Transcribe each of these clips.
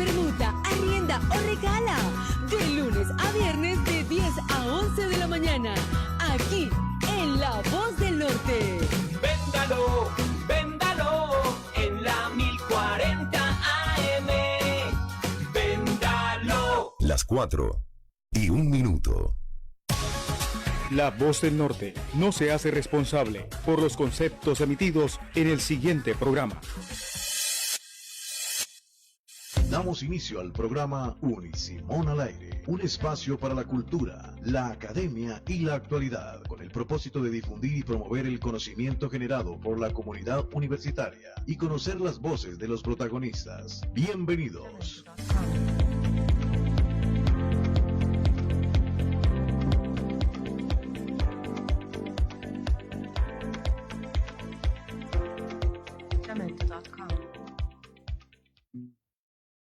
permuta, arrienda o regala. De lunes a viernes de 10 a 11 de la mañana. Aquí en La Voz del Norte. Véndalo, véndalo en la 1040 AM. Véndalo. Las 4:01. La Voz del Norte no se hace responsable por los conceptos emitidos en el siguiente programa. Damos inicio al programa Unisimón al Aire, un espacio para la cultura, la academia y la actualidad, con el propósito de difundir y promover el conocimiento generado por la comunidad universitaria y conocer las voces de los protagonistas. Bienvenidos.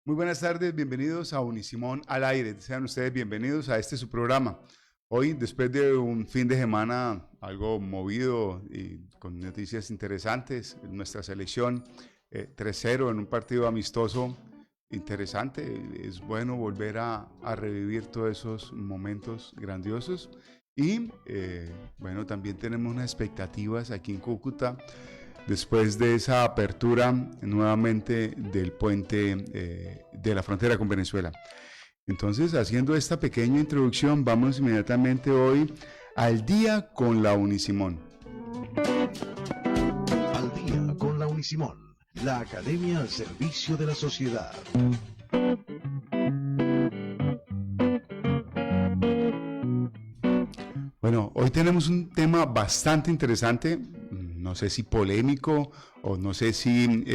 Muy buenas tardes, bienvenidos a Unisimón al Aire. Sean ustedes bienvenidos a su programa. Hoy, después de un fin de semana algo movido y con noticias interesantes, nuestra selección 3-0 en un partido amistoso interesante. Es bueno volver a revivir todos esos momentos grandiosos. Y bueno, también tenemos unas expectativas aquí en Cúcuta, después de esa apertura nuevamente del puente de la frontera con Venezuela. Entonces, haciendo esta pequeña introducción, vamos inmediatamente hoy al día con la Unisimón. Al día con la Unisimón, la academia al servicio de la sociedad. Bueno, hoy tenemos un tema bastante interesante, no sé si polémico o no sé si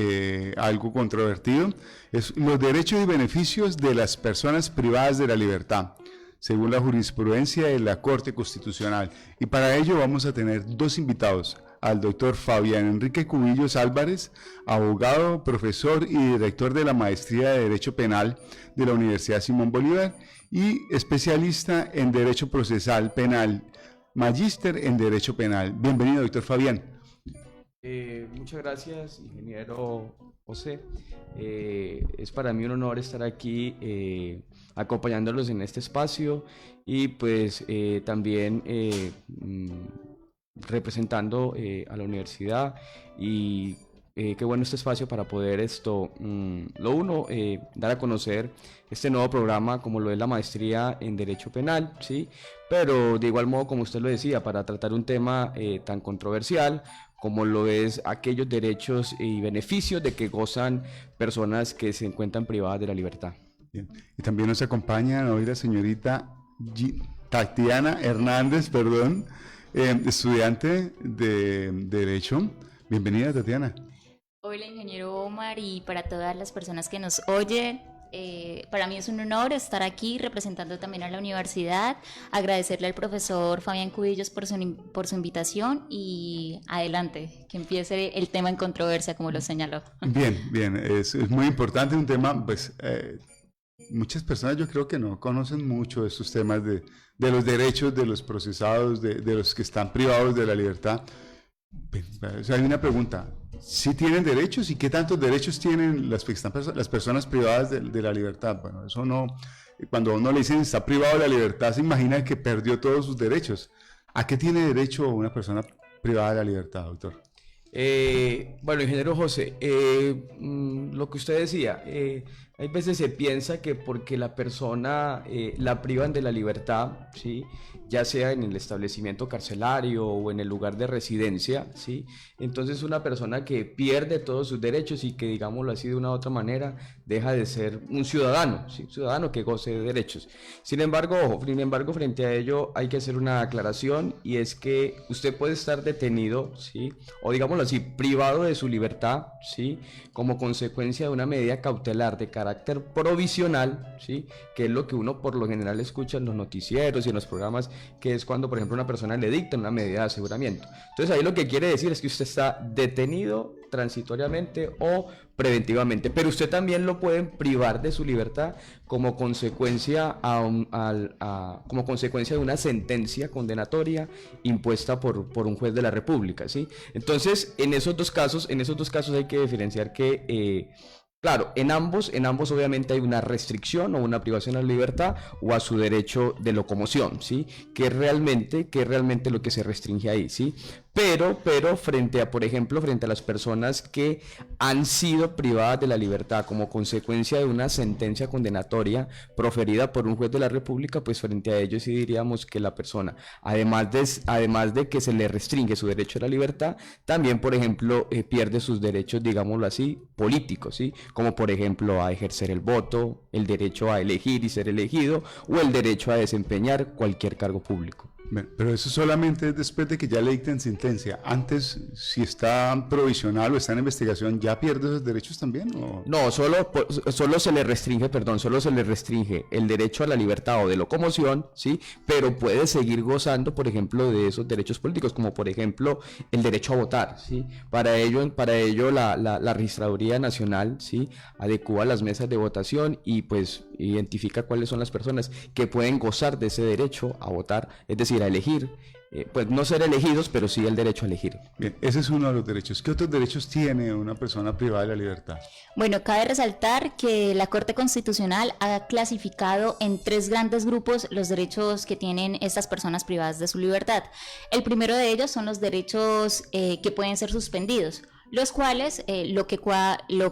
algo controvertido. Es los derechos y beneficios de las personas privadas de la libertad, según la jurisprudencia de la Corte Constitucional. Y para ello vamos a tener dos invitados: al doctor Fabián Enrique Cubillos Álvarez, abogado, profesor y director de la Maestría de Derecho Penal de la Universidad Simón Bolívar y especialista en Derecho Procesal Penal, magíster en Derecho Penal. Bienvenido, doctor Fabián. Muchas gracias, ingeniero José. Es para mí un honor estar aquí acompañándolos en este espacio y pues también representando a la universidad, y qué bueno este espacio para poder dar a conocer este nuevo programa como lo es la maestría en Derecho Penal, ¿sí? Pero de igual modo, como usted lo decía, para tratar un tema tan controversial como lo es aquellos derechos y beneficios de que gozan personas que se encuentran privadas de la libertad. Bien. Y también nos acompaña hoy la señorita Tatiana Hernández, estudiante de Derecho. Bienvenida, Tatiana. Hola, ingeniero Omar, y para todas las personas que nos oyen, para mí es un honor estar aquí representando también a la universidad, agradecerle al profesor Fabián Cubillos por su invitación, y adelante, que empiece el tema en controversia, como lo señaló. Bien, es muy importante, un tema, pues muchas personas yo creo que no conocen mucho de estos temas de los derechos de los procesados, de los que están privados de la libertad. O sea, hay una pregunta: ¿sí tienen derechos y qué tantos derechos tienen las personas privadas de la libertad? Bueno, eso no, cuando uno le dicen está privado de la libertad, se imagina que perdió todos sus derechos. ¿A qué tiene derecho una persona privada de la libertad, doctor? Bueno, ingeniero José, lo que usted decía, hay veces se piensa que porque la persona la privan de la libertad, ¿sí?, ya sea en el establecimiento carcelario o en el lugar de residencia, ¿sí?, entonces una persona que pierde todos sus derechos y que, digámoslo así de una u otra manera, deja de ser un ciudadano, ¿sí?, un ciudadano que goce de derechos. Sin embargo, frente a ello hay que hacer una aclaración, y es que usted puede estar detenido, ¿sí?, o digámoslo así, privado de su libertad, ¿sí?, como consecuencia de una medida cautelar de carácter provisional, ¿sí?, que es lo que uno por lo general escucha en los noticieros y en los programas, que es cuando, por ejemplo, una persona le dictan una medida de aseguramiento. Entonces ahí lo que quiere decir es que usted está detenido transitoriamente o preventivamente, pero usted también lo pueden privar de su libertad como consecuencia como consecuencia de una sentencia condenatoria impuesta por un juez de la República, ¿sí? Entonces, en esos dos casos hay que diferenciar que Claro, en ambos obviamente hay una restricción o una privación a la libertad o a su derecho de locomoción, ¿sí? Que es realmente lo que se restringe ahí, ¿sí? Pero frente a, por ejemplo, frente a las personas que han sido privadas de la libertad como consecuencia de una sentencia condenatoria proferida por un juez de la República, pues frente a ellos sí diríamos que la persona, además de que se le restringe su derecho a la libertad, también, por ejemplo, pierde sus derechos, digámoslo así, políticos, ¿sí? Como por ejemplo a ejercer el voto, el derecho a elegir y ser elegido, o el derecho a desempeñar cualquier cargo público. Bueno, pero eso solamente es después de que ya le dicten sentencia. Antes, si está provisional o está en investigación, ¿ya pierde esos derechos también? ¿O? No, solo se le restringe el derecho a la libertad o de locomoción, ¿sí? Pero puede seguir gozando, por ejemplo, de esos derechos políticos, como por ejemplo el derecho a votar, ¿sí? Para ello la Registraduría Nacional, ¿sí? Adecúa las mesas de votación y pues identifica cuáles son las personas que pueden gozar de ese derecho a votar, es decir, a elegir, pues no ser elegidos, pero sí el derecho a elegir. Bien, ese es uno de los derechos. ¿Qué otros derechos tiene una persona privada de la libertad? Bueno, cabe resaltar que la Corte Constitucional ha clasificado en 3 grandes grupos los derechos que tienen estas personas privadas de su libertad. El primero de ellos son los derechos que pueden ser suspendidos, los cuales lo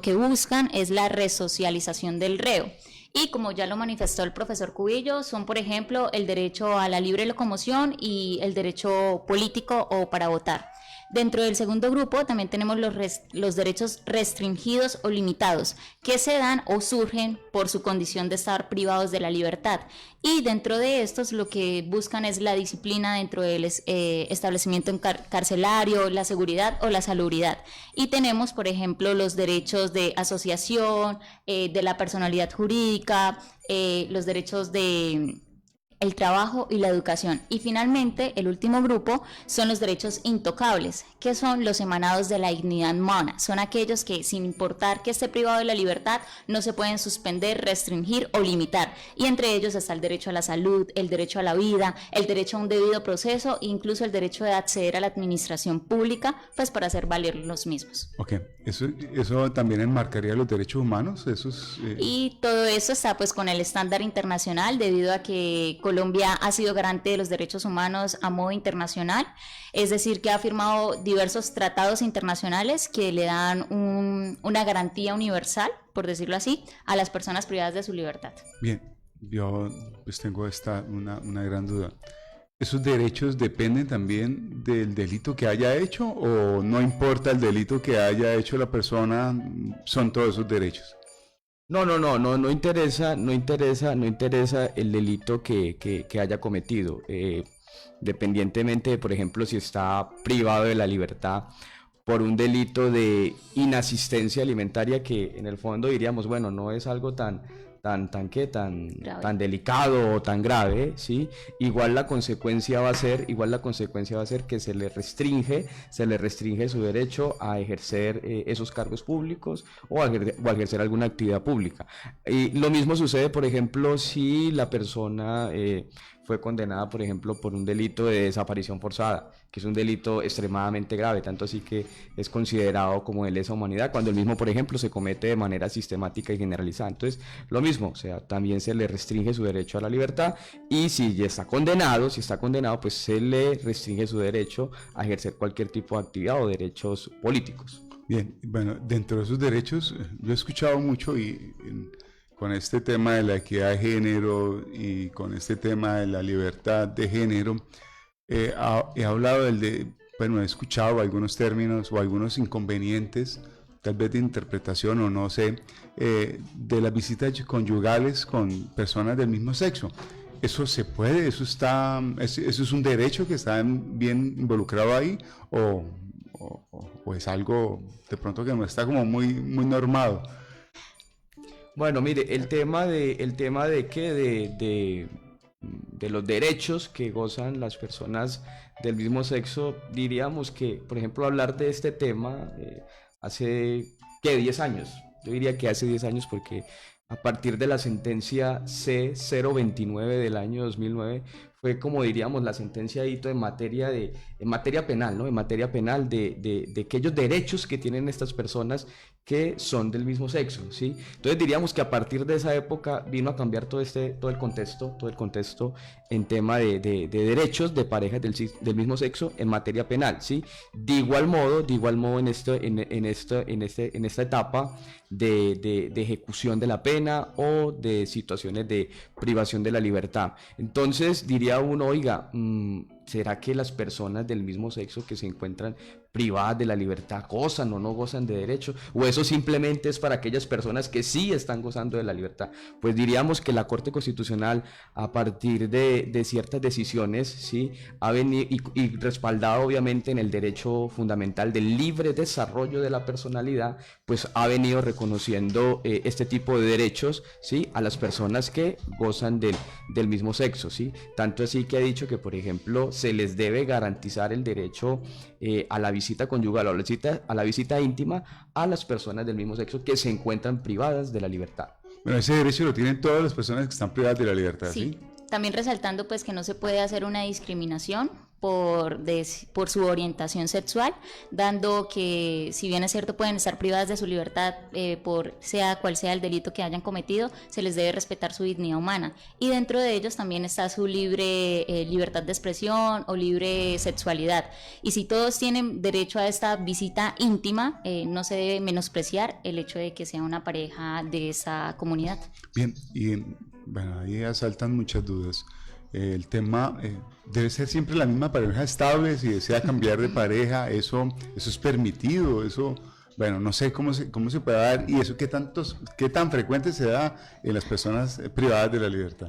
que buscan es la resocialización del reo. Y como ya lo manifestó el profesor Cubillo, son por ejemplo el derecho a la libre locomoción y el derecho político o para votar. Dentro del segundo grupo también tenemos los derechos restringidos o limitados, que se dan o surgen por su condición de estar privados de la libertad. Y dentro de estos lo que buscan es la disciplina dentro del establecimiento carcelario, la seguridad o la salubridad. Y tenemos, por ejemplo, los derechos de asociación, de la personalidad jurídica, los derechos de el trabajo y la educación. Y finalmente, el último grupo son los derechos intocables, que son los emanados de la dignidad humana. Son aquellos que, sin importar que esté privado de la libertad, no se pueden suspender, restringir o limitar. Y entre ellos está el derecho a la salud, el derecho a la vida, el derecho a un debido proceso e incluso el derecho de acceder a la administración pública, pues para hacer valer los mismos. Ok, eso también enmarcaría los derechos humanos. Y todo eso está pues con el estándar internacional, debido a que Colombia ha sido garante de los derechos humanos a modo internacional, es decir, que ha firmado diversos tratados internacionales que le dan una garantía universal, por decirlo así, a las personas privadas de su libertad. Bien, yo pues tengo una gran duda. ¿Esos derechos dependen también del delito que haya hecho o no importa el delito que haya hecho la persona, son todos esos derechos? No interesa el delito que haya cometido, dependientemente de, por ejemplo, si está privado de la libertad por un delito de inasistencia alimentaria, que en el fondo diríamos, bueno, no es algo tan delicado o tan grave, ¿sí? Igual la consecuencia va a ser que se le restringe su derecho a ejercer esos cargos públicos o a ejercer alguna actividad pública. Y lo mismo sucede, por ejemplo, si la persona fue condenada, por ejemplo, por un delito de desaparición forzada, que es un delito extremadamente grave, tanto así que es considerado como de lesa humanidad, cuando el mismo, por ejemplo, se comete de manera sistemática y generalizada. Entonces, lo mismo, o sea, también se le restringe su derecho a la libertad, y si ya está condenado, pues se le restringe su derecho a ejercer cualquier tipo de actividad o derechos políticos. Bien, bueno, dentro de esos derechos, yo he escuchado mucho con este tema de la equidad de género y con este tema de la libertad de género, he hablado he escuchado algunos términos o algunos inconvenientes, tal vez de interpretación o no sé, de las visitas conyugales con personas del mismo sexo. ¿Eso se puede? ¿Eso es un derecho que está bien involucrado ahí? ¿O es algo de pronto que no está como muy normado? Bueno, mire, el tema de los derechos que gozan las personas del mismo sexo, diríamos que, por ejemplo, hablar de este tema hace 10 años. Yo diría que hace 10 años, porque a partir de la sentencia C-029 del año 2009 fue, como diríamos, la sentencia hito en materia penal, ¿no? En materia penal de aquellos derechos que tienen estas personas que son del mismo sexo, ¿sí? Entonces diríamos que a partir de esa época vino a cambiar todo el contexto en tema de derechos de parejas del mismo sexo en materia penal, ¿sí? De igual modo en esta etapa de ejecución de la pena o de situaciones de privación de la libertad. Entonces diría uno, oiga, ¿será que las personas del mismo sexo que se encuentran privadas de la libertad gozan o no gozan de derechos? ¿O eso simplemente es para aquellas personas que sí están gozando de la libertad? Pues diríamos que la Corte Constitucional, a partir de ciertas decisiones, ¿sí?, ha venido y respaldado obviamente en el derecho fundamental del libre desarrollo de la personalidad, pues ha venido reconociendo este tipo de derechos, ¿sí?, a las personas que gozan del mismo sexo, ¿sí? Tanto así que ha dicho que, por ejemplo, se les debe garantizar el derecho a la visita conyugal o a la visita íntima a las personas del mismo sexo que se encuentran privadas de la libertad. Bueno, ese derecho lo tienen todas las personas que están privadas de la libertad, ¿sí? También resaltando pues que no se puede hacer una discriminación por su orientación sexual, dando que, si bien es cierto, pueden estar privadas de su libertad por sea cual sea el delito que hayan cometido, se les debe respetar su dignidad humana. Y dentro de ellos también está su libertad de expresión o libre sexualidad. Y si todos tienen derecho a esta visita íntima, no se debe menospreciar el hecho de que sea una pareja de esa comunidad. Bien, y bueno, ahí asaltan muchas dudas. El tema debe ser siempre la misma pareja estable. Si desea cambiar de pareja, eso es permitido. Eso, bueno, no sé cómo se puede dar, y eso qué tan frecuente se da en las personas privadas de la libertad.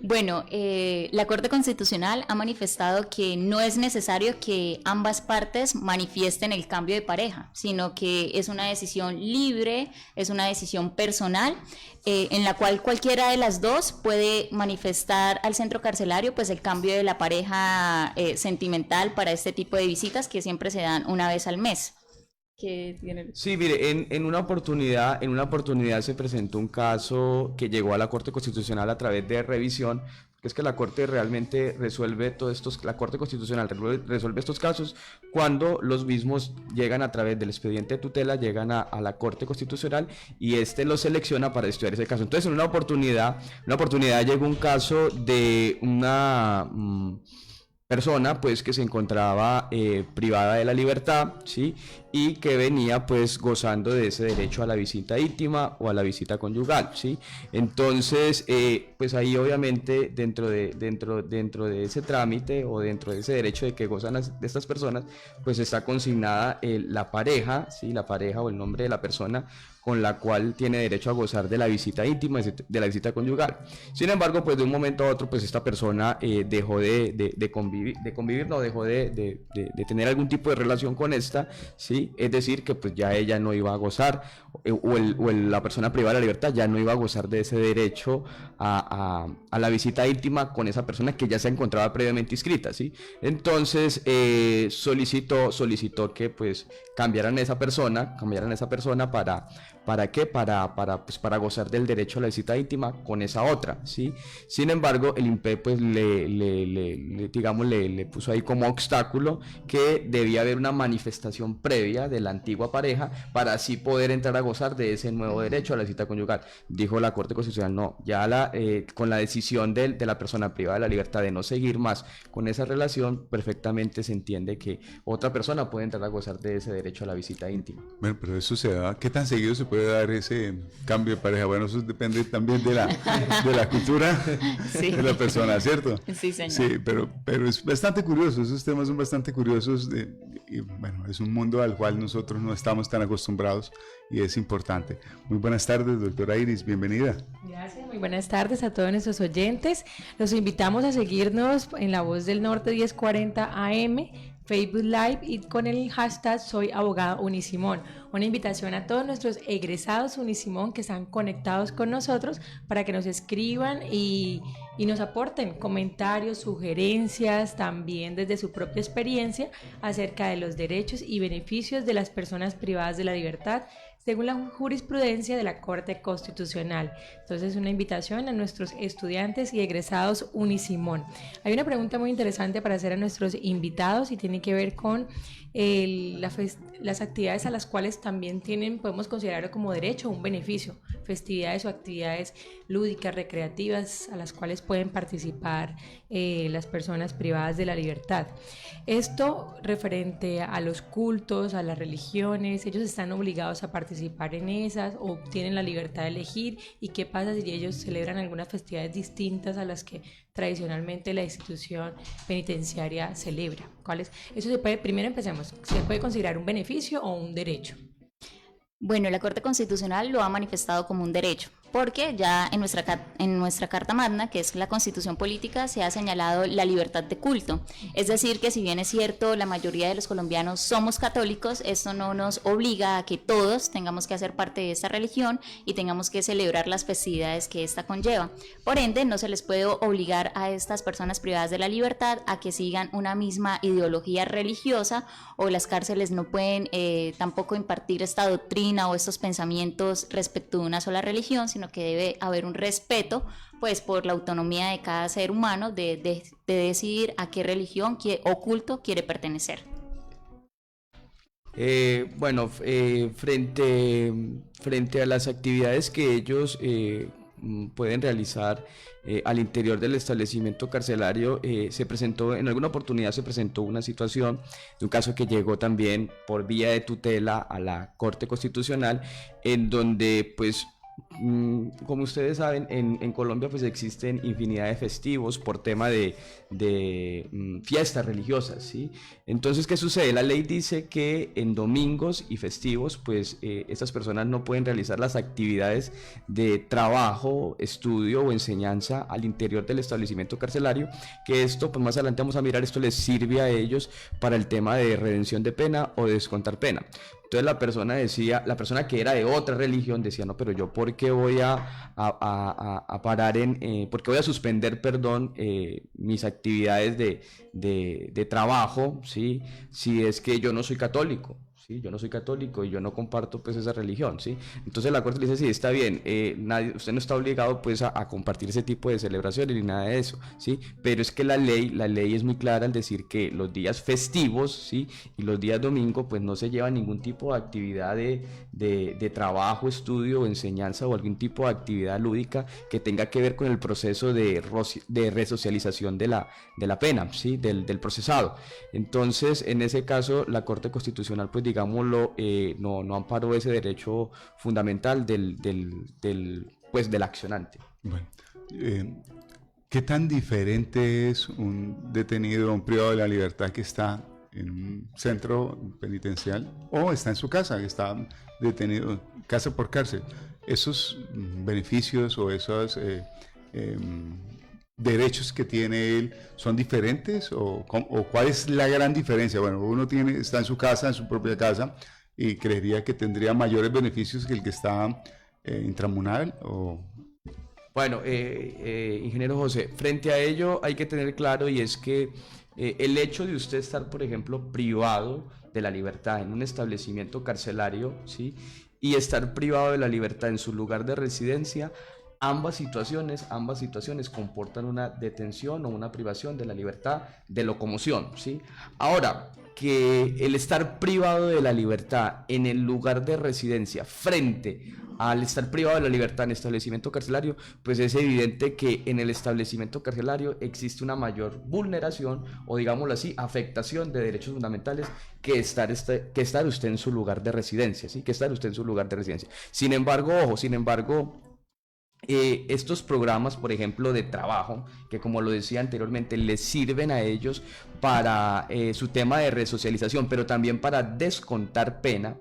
Bueno, la Corte Constitucional ha manifestado que no es necesario que ambas partes manifiesten el cambio de pareja, sino que es una decisión libre, es una decisión personal, en la cual cualquiera de las dos puede manifestar al centro carcelario pues el cambio de la pareja sentimental para este tipo de visitas que siempre se dan una vez al mes. Sí, mire, en una oportunidad se presentó un caso que llegó a la Corte Constitucional a través de revisión, porque es que la Corte realmente la Corte Constitucional resuelve estos casos cuando los mismos llegan a través del expediente de tutela, llegan a la Corte Constitucional y los selecciona para estudiar ese caso. Entonces, en una oportunidad llegó un caso de una persona pues que se encontraba privada de la libertad, ¿sí?, y que venía pues gozando de ese derecho a la visita íntima o a la visita conyugal, ¿sí? Entonces pues ahí obviamente dentro de ese trámite o dentro de ese derecho de que gozan de estas personas, pues está consignada la pareja, ¿sí?, la pareja o el nombre de la persona con la cual tiene derecho a gozar de la visita íntima, de la visita conyugal. Sin embargo, pues de un momento a otro, pues esta persona dejó de convivir, no, dejó de tener algún tipo de relación con esta, ¿sí? Es decir, que pues ya ella no iba a gozar, la persona privada de la libertad ya no iba a gozar de ese derecho a la visita íntima con esa persona que ya se encontraba previamente inscrita, ¿sí? Entonces solicitó que pues cambiaran esa persona ¿para qué? Para gozar del derecho a la visita íntima con esa otra, ¿sí? Sin embargo, el INPE pues le puso ahí como obstáculo que debía haber una manifestación previa de la antigua pareja para así poder entrar a gozar de ese nuevo derecho a la visita conyugal. Dijo la Corte Constitucional, no, ya con la decisión de la persona privada de la libertad de no seguir más con esa relación, perfectamente se entiende que otra persona puede entrar a gozar de ese derecho a la visita íntima. Bueno, pero eso se da, ¿qué tan seguido se puede dar ese cambio de pareja? Bueno, eso depende también de la cultura sí, de la persona, ¿cierto? Sí, señor. Sí, pero es bastante curioso, esos temas son bastante curiosos y bueno, es un mundo al cual nosotros no estamos tan acostumbrados y es importante. Muy buenas tardes, doctora Iris, bienvenida. Gracias, muy buenas tardes a todos nuestros oyentes. Los invitamos a seguirnos en La Voz del Norte 1040 AM, Facebook Live y con el hashtag Soy Abogada Unisimón. Una invitación a todos nuestros egresados Unisimón que están conectados con nosotros para que nos escriban y nos aporten comentarios, sugerencias, también desde su propia experiencia acerca de los derechos y beneficios de las personas privadas de la libertad, según la jurisprudencia de la Corte Constitucional. Entonces, una invitación a nuestros estudiantes y egresados Unisimón. Hay una pregunta muy interesante para hacer a nuestros invitados y tiene que ver con las actividades a las cuales también podemos considerarlo como derecho o un beneficio, festividades o actividades lúdicas, recreativas, a las cuales pueden participar las personas privadas de la libertad. Esto referente a los cultos, a las religiones, ellos están obligados a participar en esas o tienen la libertad de elegir. ¿Y qué pasa si ellos celebran algunas festividades distintas a las que tradicionalmente la institución penitenciaria celebra? Eso se puede, primero empecemos, ¿se puede considerar un beneficio o un derecho? Bueno, la Corte Constitucional lo ha manifestado como un derecho, porque ya en nuestra Carta Magna, que es la Constitución Política, se ha señalado la libertad de culto. Es decir, que si bien es cierto, la mayoría de los colombianos somos católicos, esto no nos obliga a que todos tengamos que hacer parte de esta religión y tengamos que celebrar las festividades que esta conlleva. Por ende, no se les puede obligar a estas personas privadas de la libertad a que sigan una misma ideología religiosa, o las cárceles no pueden tampoco impartir esta doctrina o estos pensamientos respecto de una sola religión, sino que debe haber un respeto pues por la autonomía de cada ser humano de decidir a qué religión o culto quiere pertenecer. Frente a las actividades que ellos pueden realizar al interior del establecimiento carcelario, en alguna oportunidad se presentó una situación de un caso que llegó también por vía de tutela a la Corte Constitucional, en donde pues como ustedes saben, en Colombia pues existen infinidad de festivos por tema de fiestas religiosas, ¿sí? Entonces, ¿qué sucede? La ley dice que en domingos y festivos pues estas personas no pueden realizar las actividades de trabajo, estudio o enseñanza al interior del establecimiento carcelario, que esto, pues más adelante vamos a mirar, esto les sirve a ellos para el tema de redención de pena o de descontar pena. Entonces la persona que era de otra religión decía, no, pero yo ¿por qué voy a parar por qué voy a suspender, mis actividades de trabajo, ¿sí? Si es que yo no soy católico? ¿Sí? Yo no soy católico y yo no comparto pues esa religión, ¿sí? Entonces la Corte le dice, sí, está bien, usted no está obligado pues a compartir ese tipo de celebraciones ni nada de eso, ¿sí? Pero es que la ley es muy clara al decir que los días festivos, ¿sí? Y los días domingo pues no se lleva ningún tipo de actividad de trabajo, estudio o enseñanza o algún tipo de actividad lúdica que tenga que ver con el proceso de resocialización de la pena, ¿sí? Del procesado. Entonces, en ese caso, la Corte Constitucional pues digámoslo, no amparó ese derecho fundamental del accionante. Bueno, ¿qué tan diferente es un detenido, un privado de la libertad que está en un centro penitencial o está en su casa, que está detenido casa por cárcel? ¿Esos beneficios o esos derechos que tiene él son diferentes o cuál es la gran diferencia? Bueno, uno está en su casa, en su propia casa, y creería que tendría mayores beneficios que el que está intramural o... Bueno, ingeniero José, frente a ello hay que tener claro, y es que el hecho de usted estar, por ejemplo, privado de la libertad en un establecimiento carcelario, ¿sí? Y estar privado de la libertad en su lugar de residencia, ambas situaciones comportan una detención o una privación de la libertad de locomoción, ¿sí? Ahora, que el estar privado de la libertad en el lugar de residencia frente al estar privado de la libertad en establecimiento carcelario, pues es evidente que en el establecimiento carcelario existe una mayor vulneración o, digámoslo así, afectación de derechos fundamentales que estar usted en su lugar de residencia, ¿sí? Sin embargo, estos programas, por ejemplo, de trabajo, que como lo decía anteriormente, les sirven a ellos para su tema de resocialización, pero también para descontar pena,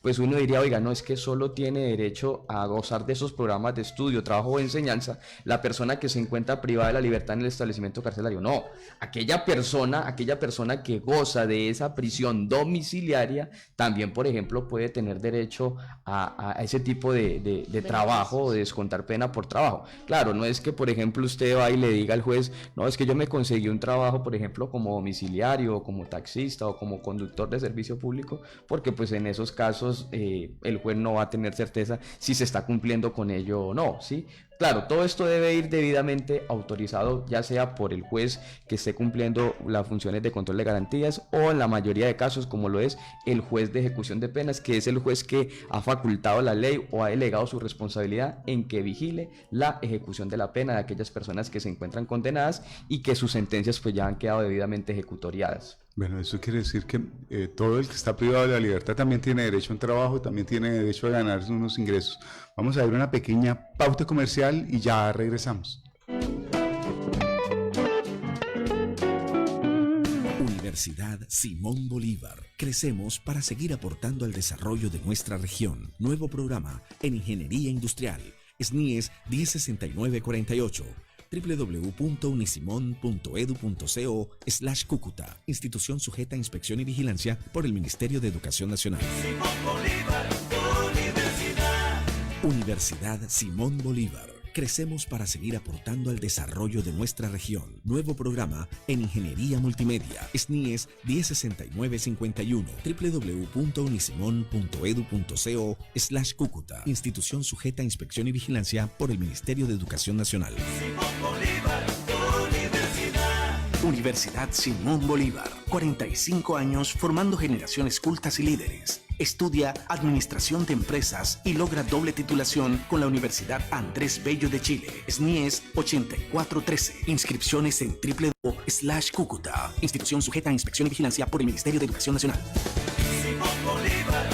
pues uno diría, oiga, no es que solo tiene derecho a gozar de esos programas de estudio, trabajo o enseñanza la persona que se encuentra privada de la libertad en el establecimiento carcelario. No, aquella persona que goza de esa prisión domiciliaria también, por ejemplo, puede tener derecho a ese tipo de trabajo o de descontar pena por trabajo. Claro, no es que, por ejemplo, usted va y le diga al juez, no, es que yo me conseguí un trabajo, por ejemplo, como domiciliario, o como taxista, o como conductor de servicio público, porque pues en esos casos el juez no va a tener certeza si se está cumpliendo con ello o no, ¿sí? Claro, todo esto debe ir debidamente autorizado, ya sea por el juez que esté cumpliendo las funciones de control de garantías, o en la mayoría de casos, como lo es el juez de ejecución de penas, que es el juez que ha facultado la ley o ha delegado su responsabilidad en que vigile la ejecución de la pena de aquellas personas que se encuentran condenadas y que sus sentencias pues ya han quedado debidamente ejecutoriadas. Bueno, eso quiere decir que todo el que está privado de la libertad también tiene derecho a un trabajo, también tiene derecho a ganarse unos ingresos. Vamos a ver una pequeña pauta comercial y ya regresamos. Universidad Simón Bolívar. Crecemos para seguir aportando al desarrollo de nuestra región. Nuevo programa en Ingeniería Industrial. SNIES 106948. www.unisimon.edu.co/Cúcuta. Institución sujeta a inspección y vigilancia por el Ministerio de Educación Nacional. Simón Bolívar, Universidad. Universidad Simón Bolívar. Crecemos para seguir aportando al desarrollo de nuestra región. Nuevo programa en Ingeniería Multimedia. SNIES 106951. www.unisimon.edu.co/Cúcuta. Institución sujeta a inspección y vigilancia por el Ministerio de Educación Nacional. Simón Bolívar, Universidad. Universidad Simón Bolívar. 45 años formando generaciones cultas y líderes. Estudia Administración de Empresas y logra doble titulación con la Universidad Andrés Bello de Chile. SNIES 8413. Inscripciones en www.Cúcuta. Institución sujeta a inspección y vigilancia por el Ministerio de Educación Nacional. Simón Bolívar,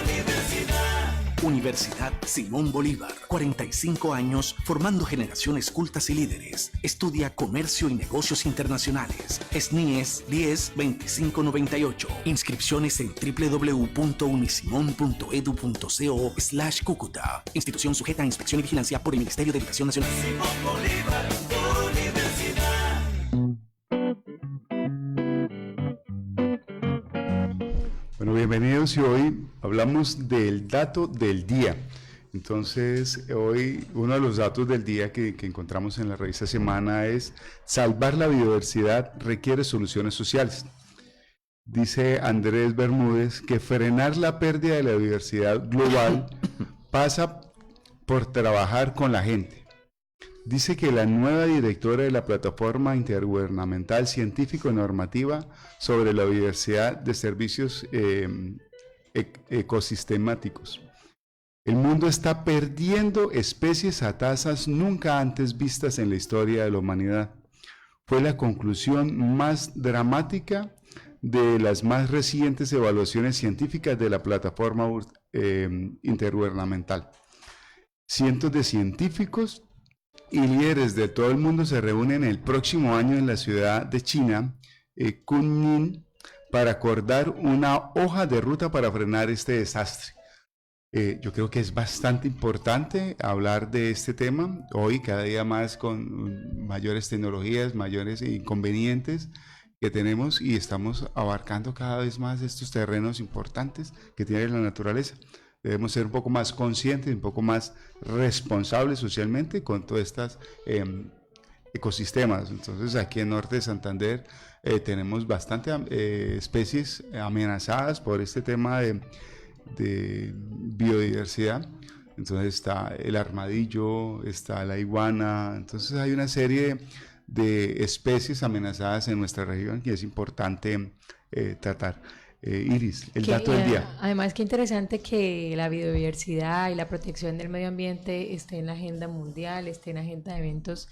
Universidad. Universidad Simón Bolívar. 45 años formando generaciones cultas y líderes. Estudia Comercio y Negocios Internacionales. SNIES 102598. Inscripciones en www.unisimon.edu.co/Cúcuta. Institución sujeta a inspección y vigilancia por el Ministerio de Educación Nacional. Simón Bolívar, Universidad. Bueno, bienvenidos y hoy hablamos del dato del día. Entonces, hoy uno de los datos del día que encontramos en la revista Semana es: salvar la biodiversidad requiere soluciones sociales. Dice Andrés Bermúdez que frenar la pérdida de la biodiversidad global pasa por trabajar con la gente. Dice que la nueva directora de la Plataforma Intergubernamental Científico-Normativa sobre la Biodiversidad de Servicios Ecosistemáticos. El mundo está perdiendo especies a tasas nunca antes vistas en la historia de la humanidad. Fue la conclusión más dramática de las más recientes evaluaciones científicas de la Plataforma Intergubernamental. Cientos de científicos y líderes de todo el mundo se reúnen el próximo año en la ciudad de China, Kunming, para acordar una hoja de ruta para frenar este desastre. Yo creo que es bastante importante hablar de este tema hoy, cada día más con mayores tecnologías, mayores inconvenientes que tenemos, y estamos abarcando cada vez más estos terrenos importantes que tiene la naturaleza. Debemos ser un poco más conscientes, un poco más responsables socialmente con todos estos ecosistemas. Entonces, aquí en Norte de Santander tenemos bastante especies amenazadas por este tema de biodiversidad. Entonces está el armadillo, está la iguana. Entonces hay una serie de especies amenazadas en nuestra región que es importante tratar. Iris, el dato del día. Además, qué interesante que la biodiversidad y la protección del medio ambiente esté en la agenda mundial, esté en la agenda de eventos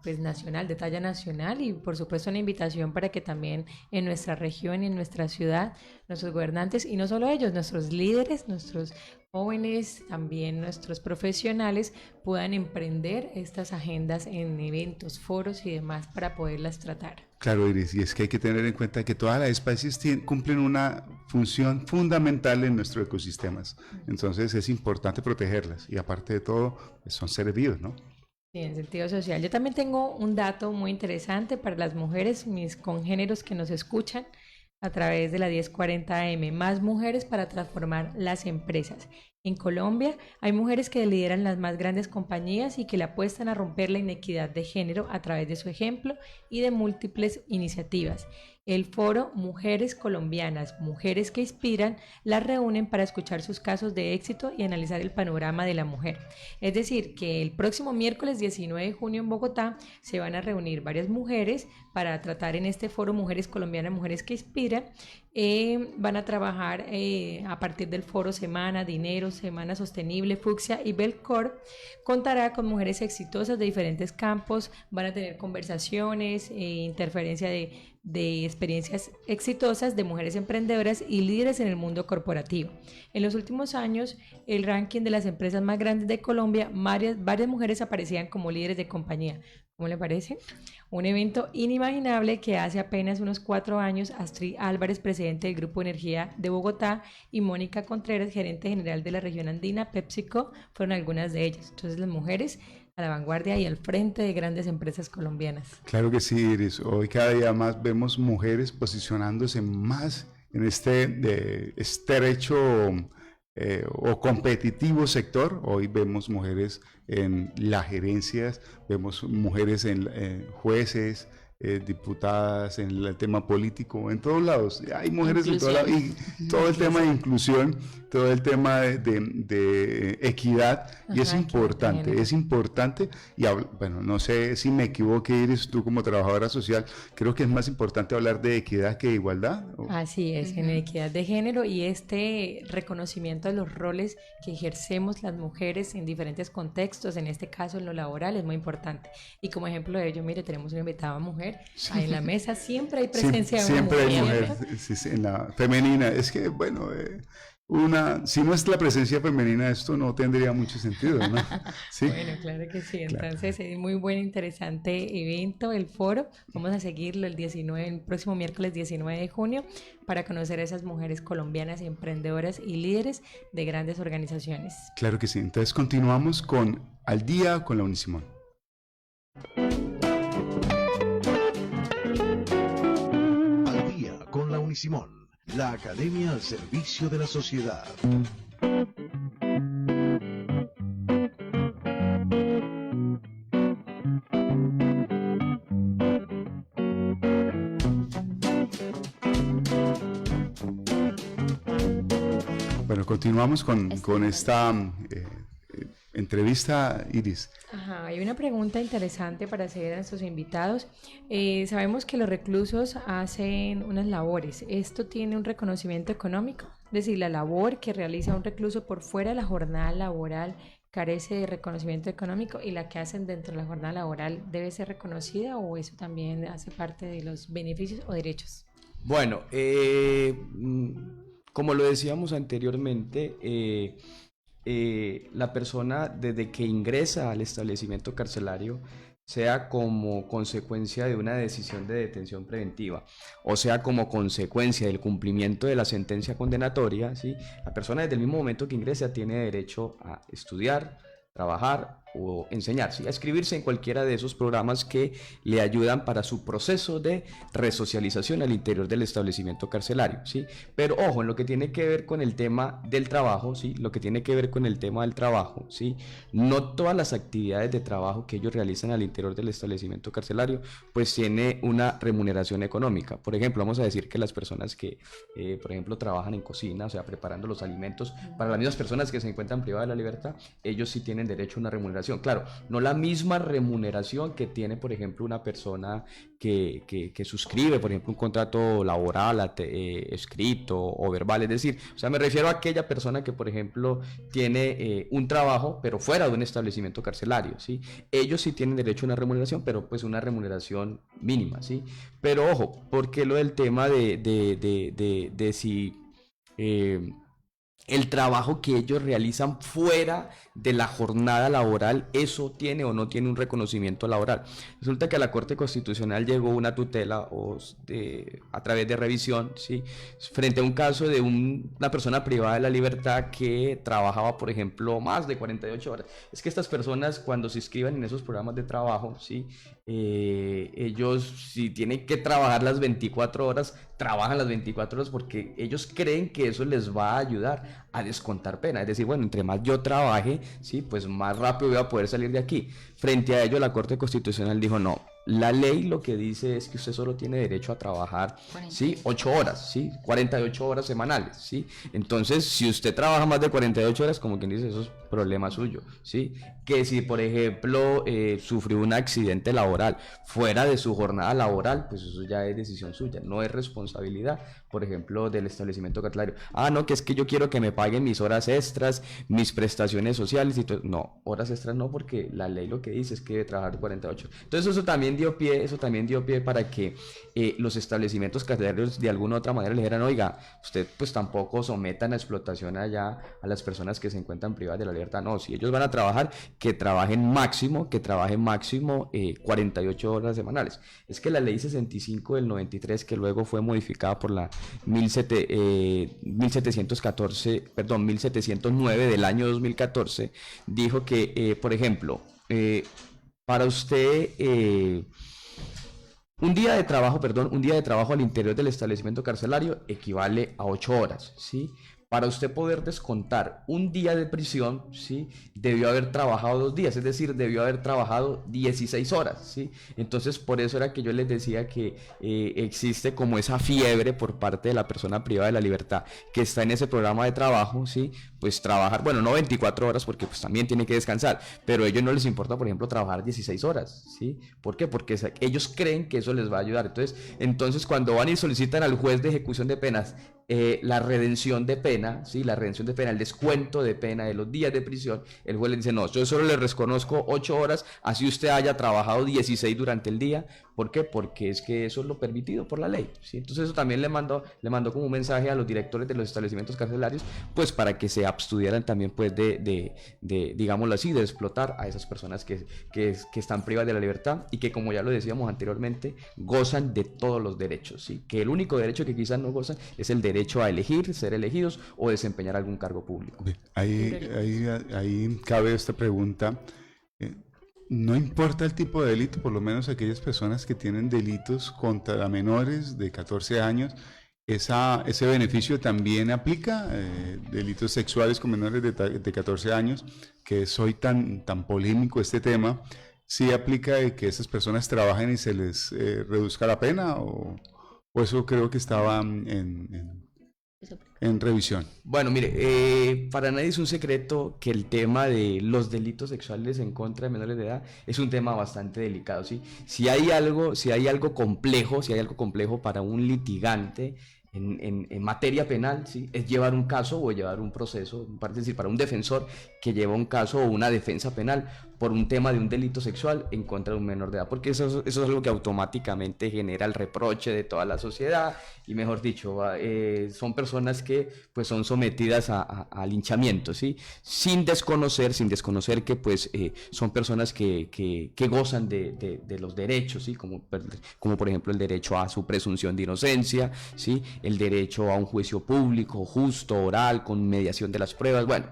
pues nacional, de talla nacional, y por supuesto una invitación para que también en nuestra región y en nuestra ciudad nuestros gobernantes, y no solo ellos, nuestros líderes, nuestros jóvenes, también nuestros profesionales puedan emprender estas agendas en eventos, foros y demás para poderlas tratar. Claro, Iris, y es que hay que tener en cuenta que todas las especies cumplen una función fundamental en nuestros ecosistemas. Entonces es importante protegerlas, y aparte de todo, pues son seres vivos, ¿no? Sí, en sentido social. Yo también tengo un dato muy interesante para las mujeres, mis congéneros que nos escuchan a través de la 1040 AM. Más mujeres para transformar las empresas. En Colombia hay mujeres que lideran las más grandes compañías y que le apuestan a romper la inequidad de género a través de su ejemplo y de múltiples iniciativas. El foro Mujeres Colombianas, Mujeres que Inspiran, las reúnen para escuchar sus casos de éxito y analizar el panorama de la mujer. Es decir, que el próximo miércoles 19 de junio en Bogotá se van a reunir varias mujeres para tratar en este foro Mujeres Colombianas, Mujeres que Inspiran. Van a trabajar a partir del foro Semana Dinero, Semana Sostenible, Fucsia y Belcor. Contará con mujeres exitosas de diferentes campos, van a tener conversaciones, interferencia de experiencias exitosas de mujeres emprendedoras y líderes en el mundo corporativo. En los últimos años, el ranking de las empresas más grandes de Colombia, varias mujeres aparecían como líderes de compañía. ¿Cómo le parece? Un evento inimaginable que hace apenas unos 4 años Astrid Álvarez, presidente del Grupo Energía de Bogotá, y Mónica Contreras, gerente general de la región andina, PepsiCo, fueron algunas de ellas. Entonces, las mujeres a la vanguardia y al frente de grandes empresas colombianas. Claro que sí, Iris. Hoy cada día más vemos mujeres posicionándose más en este estrecho o competitivo sector. Hoy vemos mujeres en las gerencias, vemos mujeres en jueces, diputadas, en el tema político, en todos lados. Hay mujeres en todos lados, y todo el tema de inclusión, todo el tema de equidad. Ajá, y es importante, y bueno, no sé si me equivoqué, Iris, tú como trabajadora social, creo que es más importante hablar de equidad que de igualdad. Así es, en equidad de género y este reconocimiento de los roles que ejercemos las mujeres en diferentes contextos, en este caso en lo laboral, es muy importante. Y como ejemplo de ello, mire, tenemos una invitada mujer, ahí en la mesa siempre hay presencia de una mujer. Siempre hay mujer, sí, en la femenina. Es que, bueno, si no es la presencia femenina, esto no tendría mucho sentido, ¿no? ¿Sí? Bueno, claro que sí. Entonces, es muy buen, interesante evento, el foro. Vamos a seguirlo el próximo miércoles 19 de junio para conocer a esas mujeres colombianas, emprendedoras y líderes de grandes organizaciones. Claro que sí. Entonces, continuamos con Al Día con la Unisimón. Al Día con la Unisimón. La academia al servicio de la sociedad. Bueno, continuamos con esta entrevista, Iris. Ajá, hay una pregunta interesante para hacer a nuestros invitados. Sabemos que los reclusos hacen unas labores. ¿Esto tiene un reconocimiento económico? Es decir, la labor que realiza un recluso por fuera de la jornada laboral carece de reconocimiento económico, y la que hacen dentro de la jornada laboral debe ser reconocida, o eso también hace parte de los beneficios o derechos. Bueno, como lo decíamos anteriormente, la persona desde que ingresa al establecimiento carcelario, sea como consecuencia de una decisión de detención preventiva o sea como consecuencia del cumplimiento de la sentencia condenatoria, ¿sí? La persona desde el mismo momento que ingresa tiene derecho a estudiar, trabajar o enseñar, ¿sí? A inscribirse en cualquiera de esos programas que le ayudan para su proceso de resocialización al interior del establecimiento carcelario, ¿sí? Pero ojo, en lo que tiene que ver con el tema del trabajo, ¿sí? ¿Sí? No todas las actividades de trabajo que ellos realizan al interior del establecimiento carcelario pues tiene una remuneración económica. Por ejemplo, vamos a decir que las personas que por ejemplo trabajan en cocina, o sea, preparando los alimentos para las mismas personas que se encuentran privadas de la libertad, ellos sí tienen derecho a una remuneración. Claro, no la misma remuneración que tiene, por ejemplo, una persona que suscribe, por ejemplo, un contrato laboral escrito o verbal. Es decir, o sea, me refiero a aquella persona que, por ejemplo, tiene un trabajo, pero fuera de un establecimiento carcelario, ¿sí? Ellos sí tienen derecho a una remuneración, pero pues una remuneración mínima, ¿sí? Pero ojo, porque lo del tema de si el trabajo que ellos realizan fuera de la jornada laboral, eso tiene o no tiene un reconocimiento laboral. Resulta que a la Corte Constitucional llegó una tutela a través de revisión, ¿sí? Frente a un caso de una persona privada de la libertad que trabajaba, por ejemplo, más de 48 horas. Es que estas personas, cuando se inscriban en esos programas de trabajo, ¿sí? ellos si tienen que trabajar las 24 horas, trabajan las 24 horas porque ellos creen que eso les va a ayudar a descontar pena. Es decir, bueno, entre más yo trabaje, ¿sí? Pues más rápido voy a poder salir de aquí. Frente a ello, la Corte Constitucional dijo no. La ley lo que dice es que usted solo tiene derecho a trabajar, ¿sí? 8 horas, ¿sí? 48 horas semanales, ¿sí? Entonces, si usted trabaja más de 48 horas, como quien dice, eso es problema suyo, ¿sí? Que si, por ejemplo, sufrió un accidente laboral fuera de su jornada laboral, pues eso ya es decisión suya, no es responsabilidad, por ejemplo, del establecimiento carcelario. Ah, no, que es que yo quiero que me paguen mis horas extras, mis prestaciones sociales y todo. No, horas extras no, porque la ley lo que dice es que debe trabajar 48. Entonces, eso también dio pie para que los establecimientos carcelarios de alguna u otra manera le dijeran, oiga, usted pues tampoco sometan a explotación allá a las personas que se encuentran privadas de la libertad. No, si ellos van a trabajar, que trabajen máximo 48 horas semanales. Es que la ley 65 del 93, que luego fue modificada por la 1709 del año 2014, dijo que, por ejemplo, para usted, un día de trabajo al interior del establecimiento carcelario equivale a 8 horas, ¿sí? Para usted poder descontar un día de prisión, ¿sí? Debió haber trabajado 2 días, es decir, debió haber trabajado 16 horas, ¿sí? Entonces, por eso era que yo les decía que existe como esa fiebre por parte de la persona privada de la libertad que está en ese programa de trabajo, ¿sí? Pues trabajar, bueno, no 24 horas porque pues también tiene que descansar, pero a ellos no les importa, por ejemplo, trabajar 16 horas, ¿sí? ¿Por qué? Porque ellos creen que eso les va a ayudar. Entonces cuando van y solicitan al juez de ejecución de penas la redención de pena, ¿sí? La redención de pena, el descuento de pena de los días de prisión, el juez le dice, no, yo solo le reconozco 8 horas, así usted haya trabajado 16 durante el día. ¿Por qué? Porque es que eso es lo permitido por la ley, ¿sí? Entonces eso también le mandó como un mensaje a los directores de los establecimientos carcelarios, pues para que se abstuvieran también pues de digámoslo así, de explotar a esas personas que están privadas de la libertad y que, como ya lo decíamos anteriormente, gozan de todos los derechos, ¿sí? Que el único derecho que quizás no gozan es el derecho a elegir, ser elegidos o desempeñar algún cargo público. Ahí cabe esta pregunta. No importa el tipo de delito, por lo menos aquellas personas que tienen delitos contra menores de 14 años, ese beneficio también aplica, delitos sexuales con menores de 14 años, que es hoy tan polémico este tema, ¿sí aplica de que esas personas trabajen y se les reduzca la pena o eso creo que estaba en revisión? Bueno, mire, para nadie es un secreto que el tema de los delitos sexuales en contra de menores de edad es un tema bastante delicado, ¿sí? Si hay algo complejo para un litigante en materia penal, ¿sí? Es llevar un caso o llevar un proceso, es decir, para un defensor que lleva un caso o una defensa penal por un tema de un delito sexual en contra de un menor de edad, porque eso es algo que automáticamente genera el reproche de toda la sociedad y, mejor dicho, son personas que pues son sometidas a linchamiento, ¿sí? Sin desconocer que pues son personas que gozan de los derechos, ¿sí? Como por ejemplo el derecho a su presunción de inocencia, ¿sí? El derecho a un juicio público, justo, oral, con mediación de las pruebas. Bueno,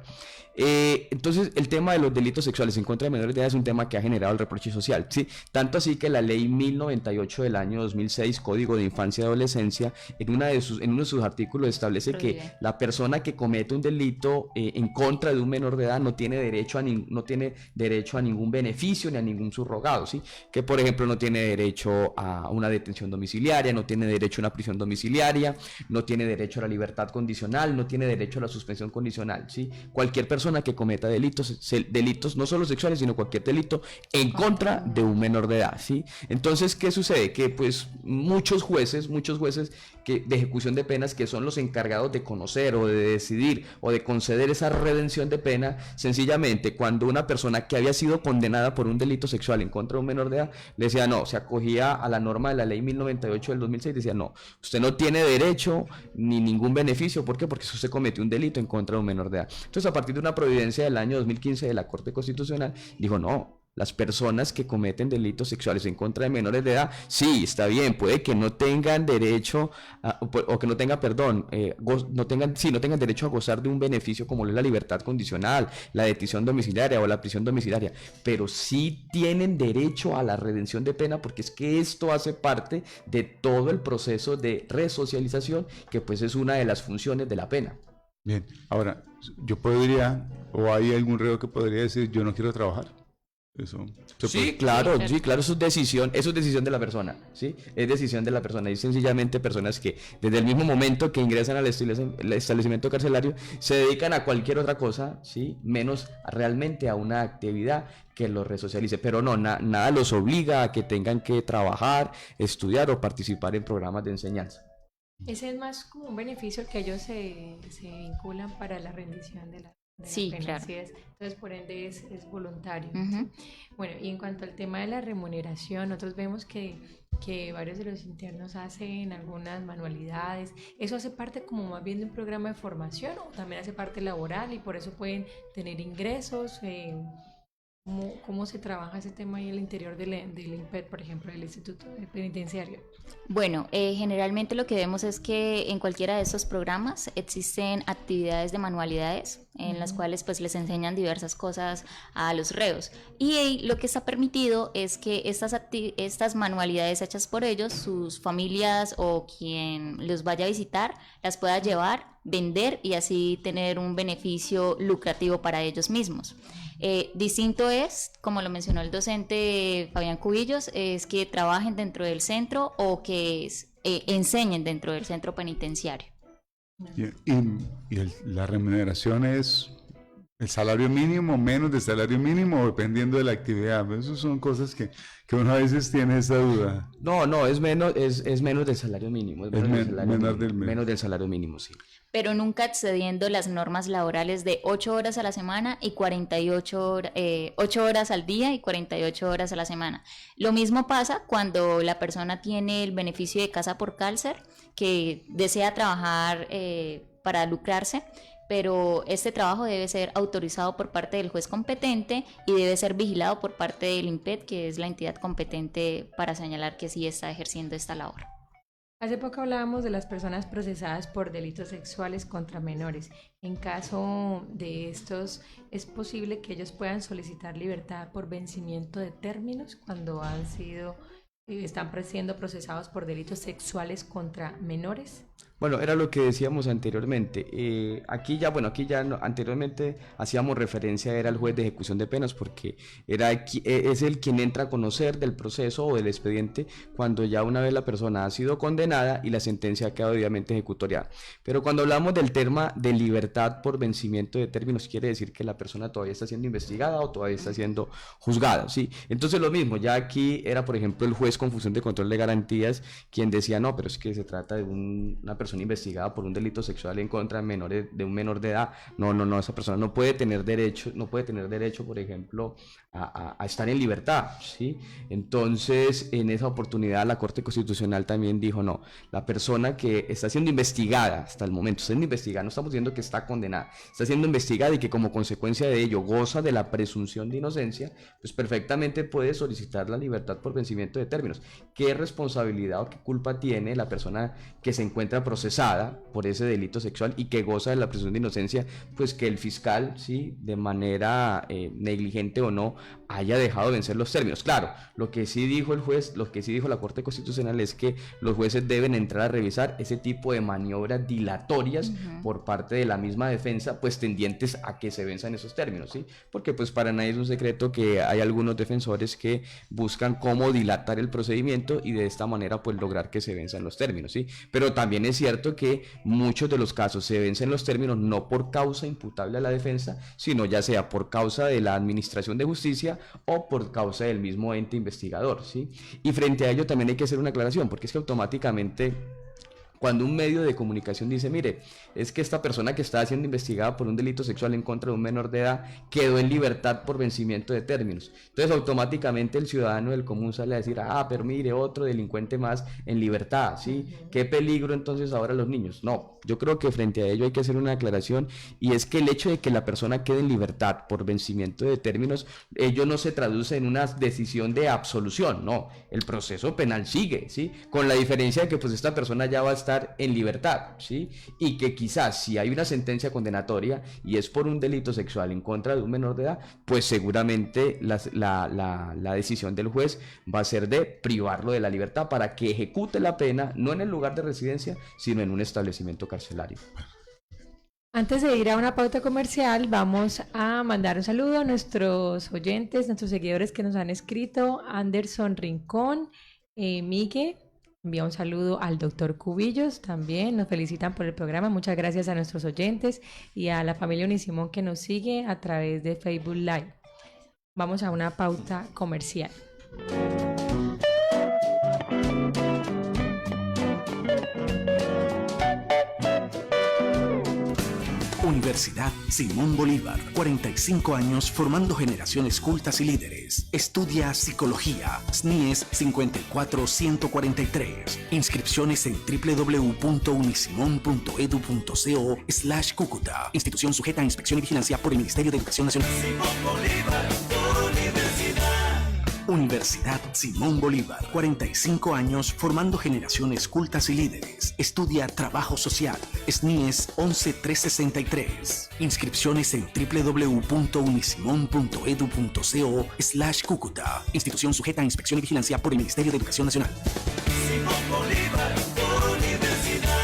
entonces el tema de los delitos sexuales en contra de menores de edad es un tema que ha generado el reproche social, ¿sí? Tanto así que la ley 1098 del año 2006, Código de Infancia y Adolescencia, en uno de sus artículos establece que la persona que comete un delito en contra de un menor de edad no tiene derecho a ningún beneficio ni a ningún subrogado, ¿sí? Que por ejemplo no tiene derecho a una detención domiciliaria, no tiene derecho a una prisión domiciliaria, no tiene derecho a la libertad condicional, no tiene derecho a la suspensión condicional, ¿sí? Cualquier persona que cometa delitos no solo sexuales, sino cualquier delito en contra de un menor de edad, ¿sí? Entonces, ¿qué sucede? Que pues muchos jueces de ejecución de penas, que son los encargados de conocer o de decidir o de conceder esa redención de pena, sencillamente cuando una persona que había sido condenada por un delito sexual en contra de un menor de edad, le decía no, se acogía a la norma de la ley 1098 del 2006, decía no, usted no tiene derecho ni ningún beneficio. ¿Por qué? Porque usted cometió un delito en contra de un menor de edad. Entonces, a partir de una providencia del año 2015 de la Corte Constitucional, dijo no, las personas que cometen delitos sexuales en contra de menores de edad, sí, está bien, puede que no tengan derecho o que no tengan, perdón, no tengan derecho a gozar de un beneficio como es la libertad condicional, la detención domiciliaria o la prisión domiciliaria, pero sí tienen derecho a la redención de pena, porque es que esto hace parte de todo el proceso de resocialización, que pues es una de las funciones de la pena. Bien, ahora, yo podría, o hay algún reo que podría decir, yo no quiero trabajar. Eso sí, claro, eso es decisión de la persona, ¿sí? Es decisión de la persona. Y sencillamente personas que desde el mismo momento que ingresan al establecimiento carcelario se dedican a cualquier otra cosa, ¿sí? Menos realmente a una actividad que los resocialice. Pero no, nada los obliga a que tengan que trabajar, estudiar o participar en programas de enseñanza. Ese es más como un beneficio que ellos se vinculan para la rendición de la sí, pena, claro. así es. Entonces, por ende, es voluntario. Uh-huh. Bueno, y en cuanto al tema de la remuneración, nosotros vemos que varios de los internos hacen algunas manualidades. ¿Eso hace parte como más bien de un programa de formación o también hace parte laboral y por eso pueden tener ingresos? ¿Cómo se trabaja ese tema ahí en el interior del INPET, por ejemplo, del Instituto Penitenciario? Bueno, generalmente lo que vemos es que en cualquiera de estos programas existen actividades de manualidades en las cuales pues les enseñan diversas cosas a los reos, y lo que está permitido es que estas manualidades hechas por ellos, sus familias o quien los vaya a visitar las pueda llevar, vender y así tener un beneficio lucrativo para ellos mismos. Distinto es, como lo mencionó el docente Fabián Cubillos, es que trabajen dentro del centro o que enseñen dentro del centro penitenciario. La remuneración es el salario mínimo, menos del salario mínimo, dependiendo de la actividad. Esas son cosas que uno a veces tiene esa duda. No, es menos del salario mínimo. Menos del salario mínimo, sí. Pero nunca excediendo las normas laborales de 8 horas a la semana y 8 horas al día y 48 horas a la semana. Lo mismo pasa cuando la persona tiene el beneficio de casa por cárcel, que desea trabajar para lucrarse, pero este trabajo debe ser autorizado por parte del juez competente y debe ser vigilado por parte del INPET, que es la entidad competente para señalar que sí está ejerciendo esta labor. Hace poco hablábamos de las personas procesadas por delitos sexuales contra menores. En caso de estos, ¿es posible que ellos puedan solicitar libertad por vencimiento de términos cuando están siendo procesados por delitos sexuales contra menores? Bueno, era lo que decíamos anteriormente. Anteriormente hacíamos referencia, era el juez de ejecución de penas, porque es el quien entra a conocer del proceso o del expediente cuando ya una vez la persona ha sido condenada y la sentencia ha quedado debidamente ejecutoriada. Pero cuando hablamos del tema de libertad por vencimiento de términos, quiere decir que la persona todavía está siendo investigada o todavía está siendo juzgada, ¿sí? Entonces lo mismo, ya aquí era, por ejemplo, el juez con función de control de garantías quien decía, no, pero es que se trata de una persona investigada por un delito sexual en contra de un menor de edad. No, esa persona no puede tener derecho, por ejemplo, a estar en libertad, ¿sí? Entonces, en esa oportunidad la Corte Constitucional también dijo, no, la persona que está siendo investigada hasta el momento, no estamos diciendo que está condenada, está siendo investigada y que como consecuencia de ello goza de la presunción de inocencia, pues perfectamente puede solicitar la libertad por vencimiento de términos. ¿Qué responsabilidad o qué culpa tiene la persona que se encuentra procesada por ese delito sexual y que goza de la presunción de inocencia? Pues que el fiscal, ¿sí?, de manera negligente o no, haya dejado vencer los términos. Claro, lo que sí dijo el juez, lo que sí dijo la Corte Constitucional es que los jueces deben entrar a revisar ese tipo de maniobras dilatorias por parte de la misma defensa, pues tendientes a que se venzan esos términos, ¿sí? Porque pues para nadie es un secreto que hay algunos defensores que buscan cómo dilatar el procedimiento y de esta manera pues lograr que se venzan los términos, ¿sí? Pero también es cierto que muchos de los casos se vencen los términos no por causa imputable a la defensa, sino ya sea por causa de la administración de justicia o por causa del mismo ente investigador, ¿sí? Y frente a ello también hay que hacer una aclaración, porque es que automáticamente Cuando un medio de comunicación dice, mire, es que esta persona que está siendo investigada por un delito sexual en contra de un menor de edad quedó en libertad por vencimiento de términos. Entonces automáticamente el ciudadano del común sale a decir, pero mire, otro delincuente más en libertad, ¿sí? ¿Qué peligro entonces ahora los niños? No, yo creo que frente a ello hay que hacer una aclaración, y es que el hecho de que la persona quede en libertad por vencimiento de términos, ello no se traduce en una decisión de absolución, no, el proceso penal sigue, ¿sí? Con la diferencia de que pues esta persona ya va a estar en libertad, ¿sí? Y que quizás si hay una sentencia condenatoria y es por un delito sexual en contra de un menor de edad, pues seguramente la decisión del juez va a ser de privarlo de la libertad para que ejecute la pena, no en el lugar de residencia, sino en un establecimiento carcelario. Antes de ir a una pauta comercial, vamos a mandar un saludo a nuestros oyentes, nuestros seguidores que nos han escrito. Anderson Rincón, Miguel, envía un saludo al doctor Cubillos, también nos felicitan por el programa. Muchas gracias a nuestros oyentes y a la familia Unisimón que nos sigue a través de Facebook Live. Vamos a una pauta comercial. Universidad Simón Bolívar, 45 años formando generaciones cultas y líderes. Estudia Psicología, SNIES 54143. Inscripciones en www.unisimon.edu.co/Cúcuta. Institución sujeta a inspección y vigilancia por el Ministerio de Educación Nacional. Simón Bolívar, Universidad. Universidad Simón Bolívar, 45 años formando generaciones cultas y líderes. Estudia Trabajo Social, SNIES 11363. Inscripciones en www.unisimon.edu.co/Cúcuta. Institución sujeta a inspección y vigilancia por el Ministerio de Educación Nacional. Simón Bolívar, Universidad.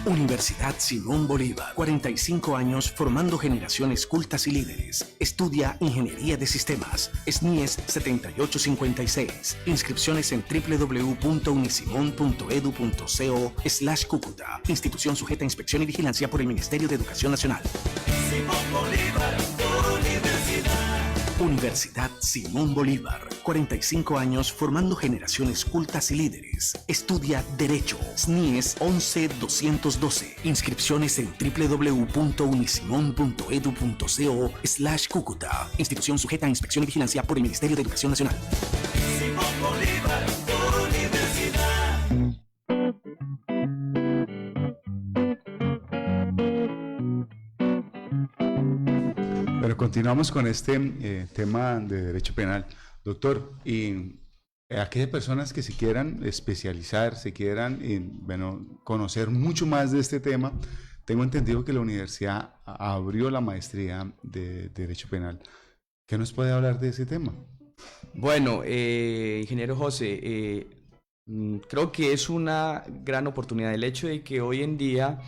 Universidad Simón Bolívar, 45 años formando generaciones cultas y líderes. Estudia Ingeniería de Sistemas, SNIES 7856. Inscripciones en www.unisimon.edu.co/Cúcuta. Institución sujeta a inspección y vigilancia por el Ministerio de Educación Nacional. Simón Bolívar, Universidad. Universidad Simón Bolívar, 45 años formando generaciones cultas y líderes. Estudia Derecho, SNIES 11212. Inscripciones en www.unisimon.edu.co/Cúcuta. Institución sujeta a inspección y vigilancia por el Ministerio de Educación Nacional. Simón Bolívar, Universidad. Pero continuamos con este tema de derecho penal. Doctor, y aquellas personas que se quieran especializar, se quieran conocer mucho más de este tema, tengo entendido que la universidad abrió la maestría de derecho penal. ¿Qué nos puede hablar de ese tema? Bueno, ingeniero José, creo que es una gran oportunidad el hecho de que hoy en día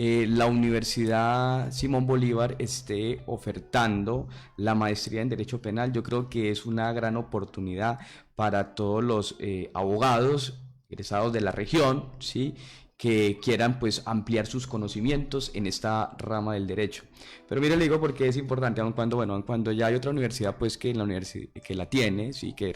la Universidad Simón Bolívar esté ofertando la maestría en Derecho Penal. Yo creo que es una gran oportunidad para todos los abogados egresados de la región, ¿sí?, que quieran pues ampliar sus conocimientos en esta rama del derecho. Pero mire, le digo porque es importante, aun cuando ya hay otra universidad pues que la tiene, sí, que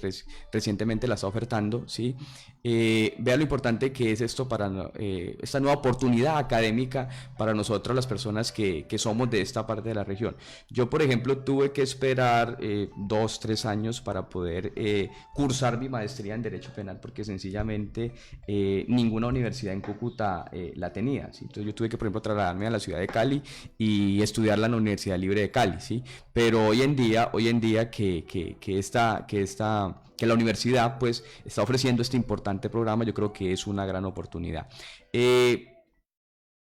recientemente la está ofertando, sí, vea lo importante que es esto para esta nueva oportunidad académica para nosotros, las personas que somos de esta parte de la región. Yo, por ejemplo, tuve que esperar 2-3 años para poder cursar mi maestría en Derecho Penal, porque sencillamente ninguna universidad en Cúcuta la tenía, ¿sí? Entonces yo tuve que, por ejemplo, trasladarme a la ciudad de Cali y estudiarla en la Universidad Libre de Cali, ¿sí? Pero hoy en día que la universidad pues está ofreciendo este importante programa, yo creo que es una gran oportunidad.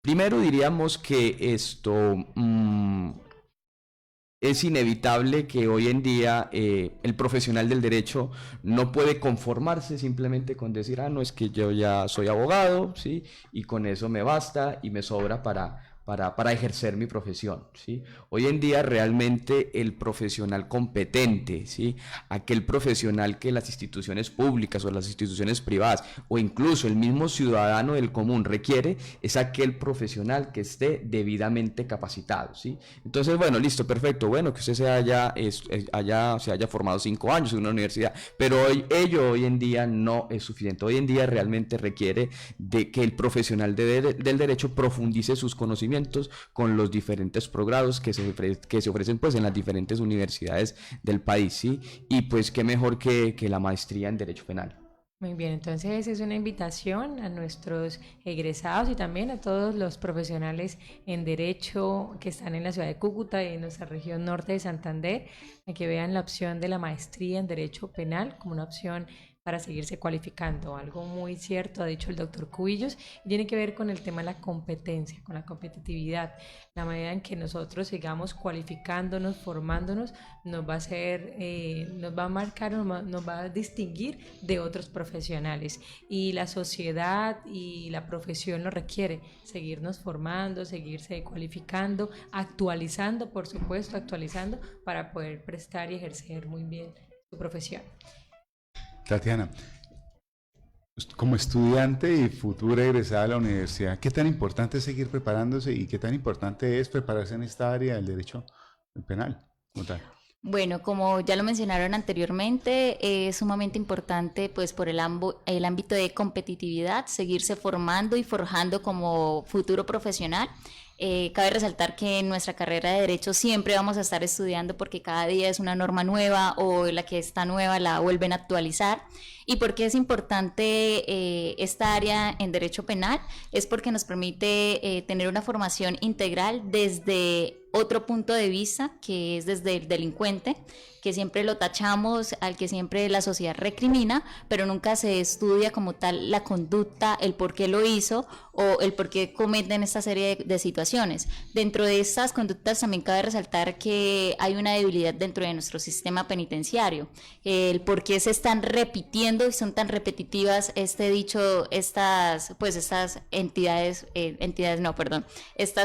Primero diríamos que esto es inevitable que hoy en día el profesional del derecho no puede conformarse simplemente con decir, no, es que yo ya soy abogado, ¿sí?, y con eso me basta y me sobra para para ejercer mi profesión, ¿sí? Hoy en día realmente el profesional competente, ¿sí? Aquel profesional que las instituciones públicas o las instituciones privadas o incluso el mismo ciudadano del común requiere, es aquel profesional que esté debidamente capacitado, ¿sí? Entonces, bueno, listo, perfecto, bueno, que usted se haya formado 5 años en una universidad, pero hoy en día no es suficiente. Hoy en día realmente requiere de que el profesional del derecho profundice sus conocimientos con los diferentes posgrados que se ofrecen pues en las diferentes universidades del país, ¿sí? Y pues qué mejor que la maestría en Derecho Penal. Muy bien, entonces es una invitación a nuestros egresados y también a todos los profesionales en Derecho que están en la ciudad de Cúcuta y en nuestra región norte de Santander, a que vean la opción de la maestría en Derecho Penal como una opción para seguirse cualificando. Algo muy cierto ha dicho el doctor Cubillos, y tiene que ver con el tema de la competencia, con la competitividad. La medida en que nosotros sigamos cualificándonos, formándonos, nos va a hacer, nos va a marcar, nos va a distinguir de otros profesionales. Y la sociedad y la profesión lo requiere, seguirnos formando, seguirse cualificando, actualizando, por supuesto, actualizando para poder prestar y ejercer muy bien su profesión. Tatiana, como estudiante y futura egresada de la universidad, ¿qué tan importante es seguir preparándose y qué tan importante es prepararse en esta área del derecho penal? ¿Cómo tal? Bueno, como ya lo mencionaron anteriormente, es sumamente importante pues por el ámbito de competitividad, seguirse formando y forjando como futuro profesional. Cabe resaltar que en nuestra carrera de Derecho siempre vamos a estar estudiando porque cada día es una norma nueva o la que está nueva la vuelven a actualizar. ¿Y por qué es importante esta área en Derecho Penal? Es porque nos permite tener una formación integral desde otro punto de vista, que es desde el delincuente, que siempre lo tachamos, al que siempre la sociedad recrimina, pero nunca se estudia como tal la conducta, el por qué lo hizo o el por qué cometen esta serie de situaciones. Dentro de estas conductas también cabe resaltar que hay una debilidad dentro de nuestro sistema penitenciario, el por qué se están repitiendo y son tan repetitivas estas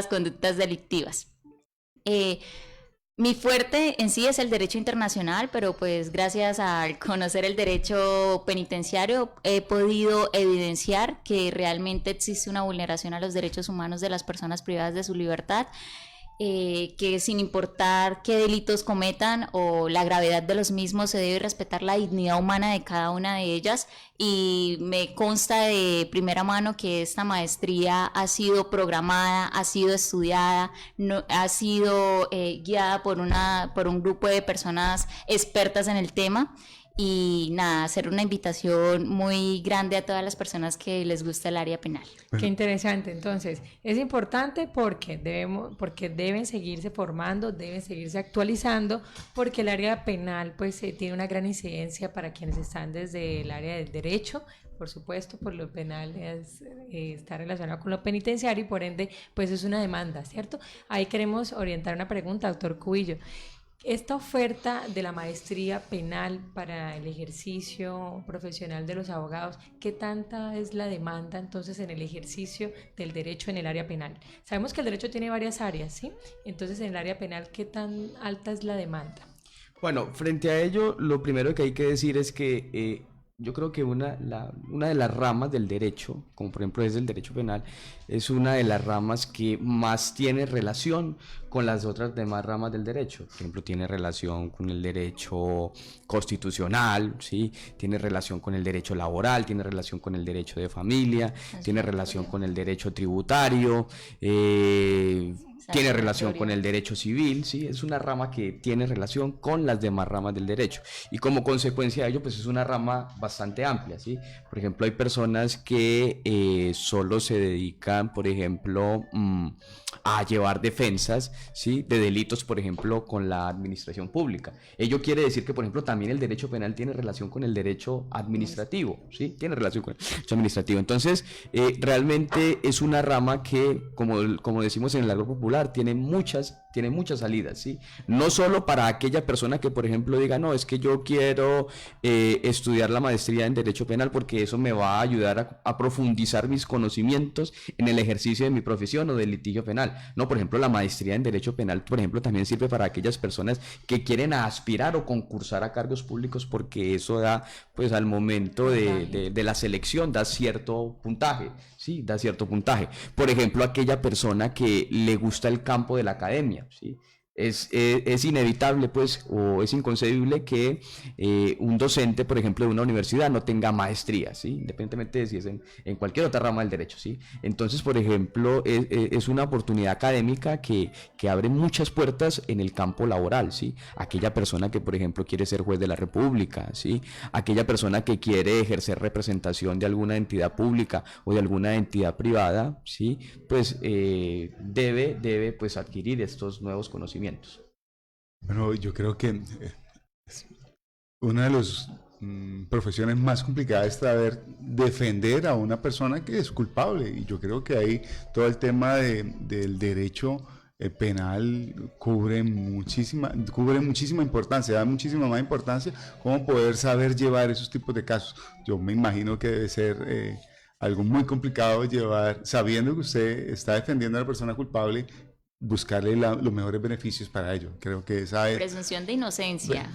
conductas delictivas. Mi fuerte en sí es el derecho internacional, pero pues gracias al conocer el derecho penitenciario he podido evidenciar que realmente existe una vulneración a los derechos humanos de las personas privadas de su libertad, que sin importar qué delitos cometan o la gravedad de los mismos se debe respetar la dignidad humana de cada una de ellas, y me consta de primera mano que esta maestría ha sido programada, ha sido estudiada, ha sido guiada por un grupo de personas expertas en el tema. Y nada, hacer una invitación muy grande a todas las personas que les gusta el área penal. Qué interesante. Entonces, es importante porque deben seguirse formando, deben seguirse actualizando, porque el área penal pues tiene una gran incidencia para quienes están desde el área del derecho. Por supuesto, por lo penal está relacionado con lo penitenciario y por ende pues es una demanda, ¿cierto? Ahí queremos orientar una pregunta, doctor Cubillo. Esta oferta de la maestría penal para el ejercicio profesional de los abogados, ¿qué tanta es la demanda entonces en el ejercicio del derecho en el área penal? Sabemos que el derecho tiene varias áreas, ¿sí? Entonces, en el área penal, ¿qué tan alta es la demanda? Bueno, frente a ello, lo primero que hay que decir es que yo creo que una de las ramas del derecho, como por ejemplo es el derecho penal, es una de las ramas que más tiene relación con las otras demás ramas del derecho. Por ejemplo, tiene relación con el derecho constitucional, ¿sí? Tiene relación con el derecho laboral, tiene relación con el derecho de familia, tiene relación con el derecho tributario, tiene relación con el derecho civil, ¿sí? Es una rama que tiene relación con las demás ramas del derecho. Y como consecuencia de ello, pues es una rama bastante amplia, ¿sí? Por ejemplo, hay personas que solo se dedican, por ejemplo, a llevar defensas, ¿sí? De delitos, por ejemplo, con la administración pública. Ello quiere decir que, por ejemplo, también el derecho penal tiene relación con el derecho administrativo, ¿sí? Tiene relación con el derecho administrativo. Entonces, realmente es una rama que, como decimos en el agro popular, tiene muchas tiene muchas salidas, ¿sí? No solo para aquella persona que, por ejemplo, diga, no, es que yo quiero estudiar la maestría en Derecho Penal porque eso me va a ayudar a profundizar mis conocimientos en el ejercicio de mi profesión o del litigio penal. No, por ejemplo, la maestría en Derecho Penal, por ejemplo, también sirve para aquellas personas que quieren aspirar o concursar a cargos públicos porque eso da, pues al momento de la selección, da cierto puntaje, ¿sí? Da cierto puntaje. Por ejemplo, aquella persona que le gusta el campo de la academia, ¿sí? Es inevitable, pues, o es inconcebible que un docente, por ejemplo, de una universidad no tenga maestría, ¿sí? Independientemente de si es en cualquier otra rama del derecho, ¿sí? Entonces, por ejemplo, es una oportunidad académica que abre muchas puertas en el campo laboral, ¿sí? Aquella persona que, por ejemplo, quiere ser juez de la República, ¿sí? Aquella persona que quiere ejercer representación de alguna entidad pública o de alguna entidad privada, ¿sí? Pues debe pues adquirir estos nuevos conocimientos. Bueno, yo creo que es una de las profesiones más complicadas es saber defender a una persona que es culpable, y yo creo que ahí todo el tema del derecho penal cubre muchísima importancia, da muchísima más importancia cómo poder saber llevar esos tipos de casos. Yo me imagino que debe ser algo muy complicado llevar, sabiendo que usted está defendiendo a la persona culpable, buscarle los mejores beneficios para ello. Creo que esa es... Presunción de inocencia.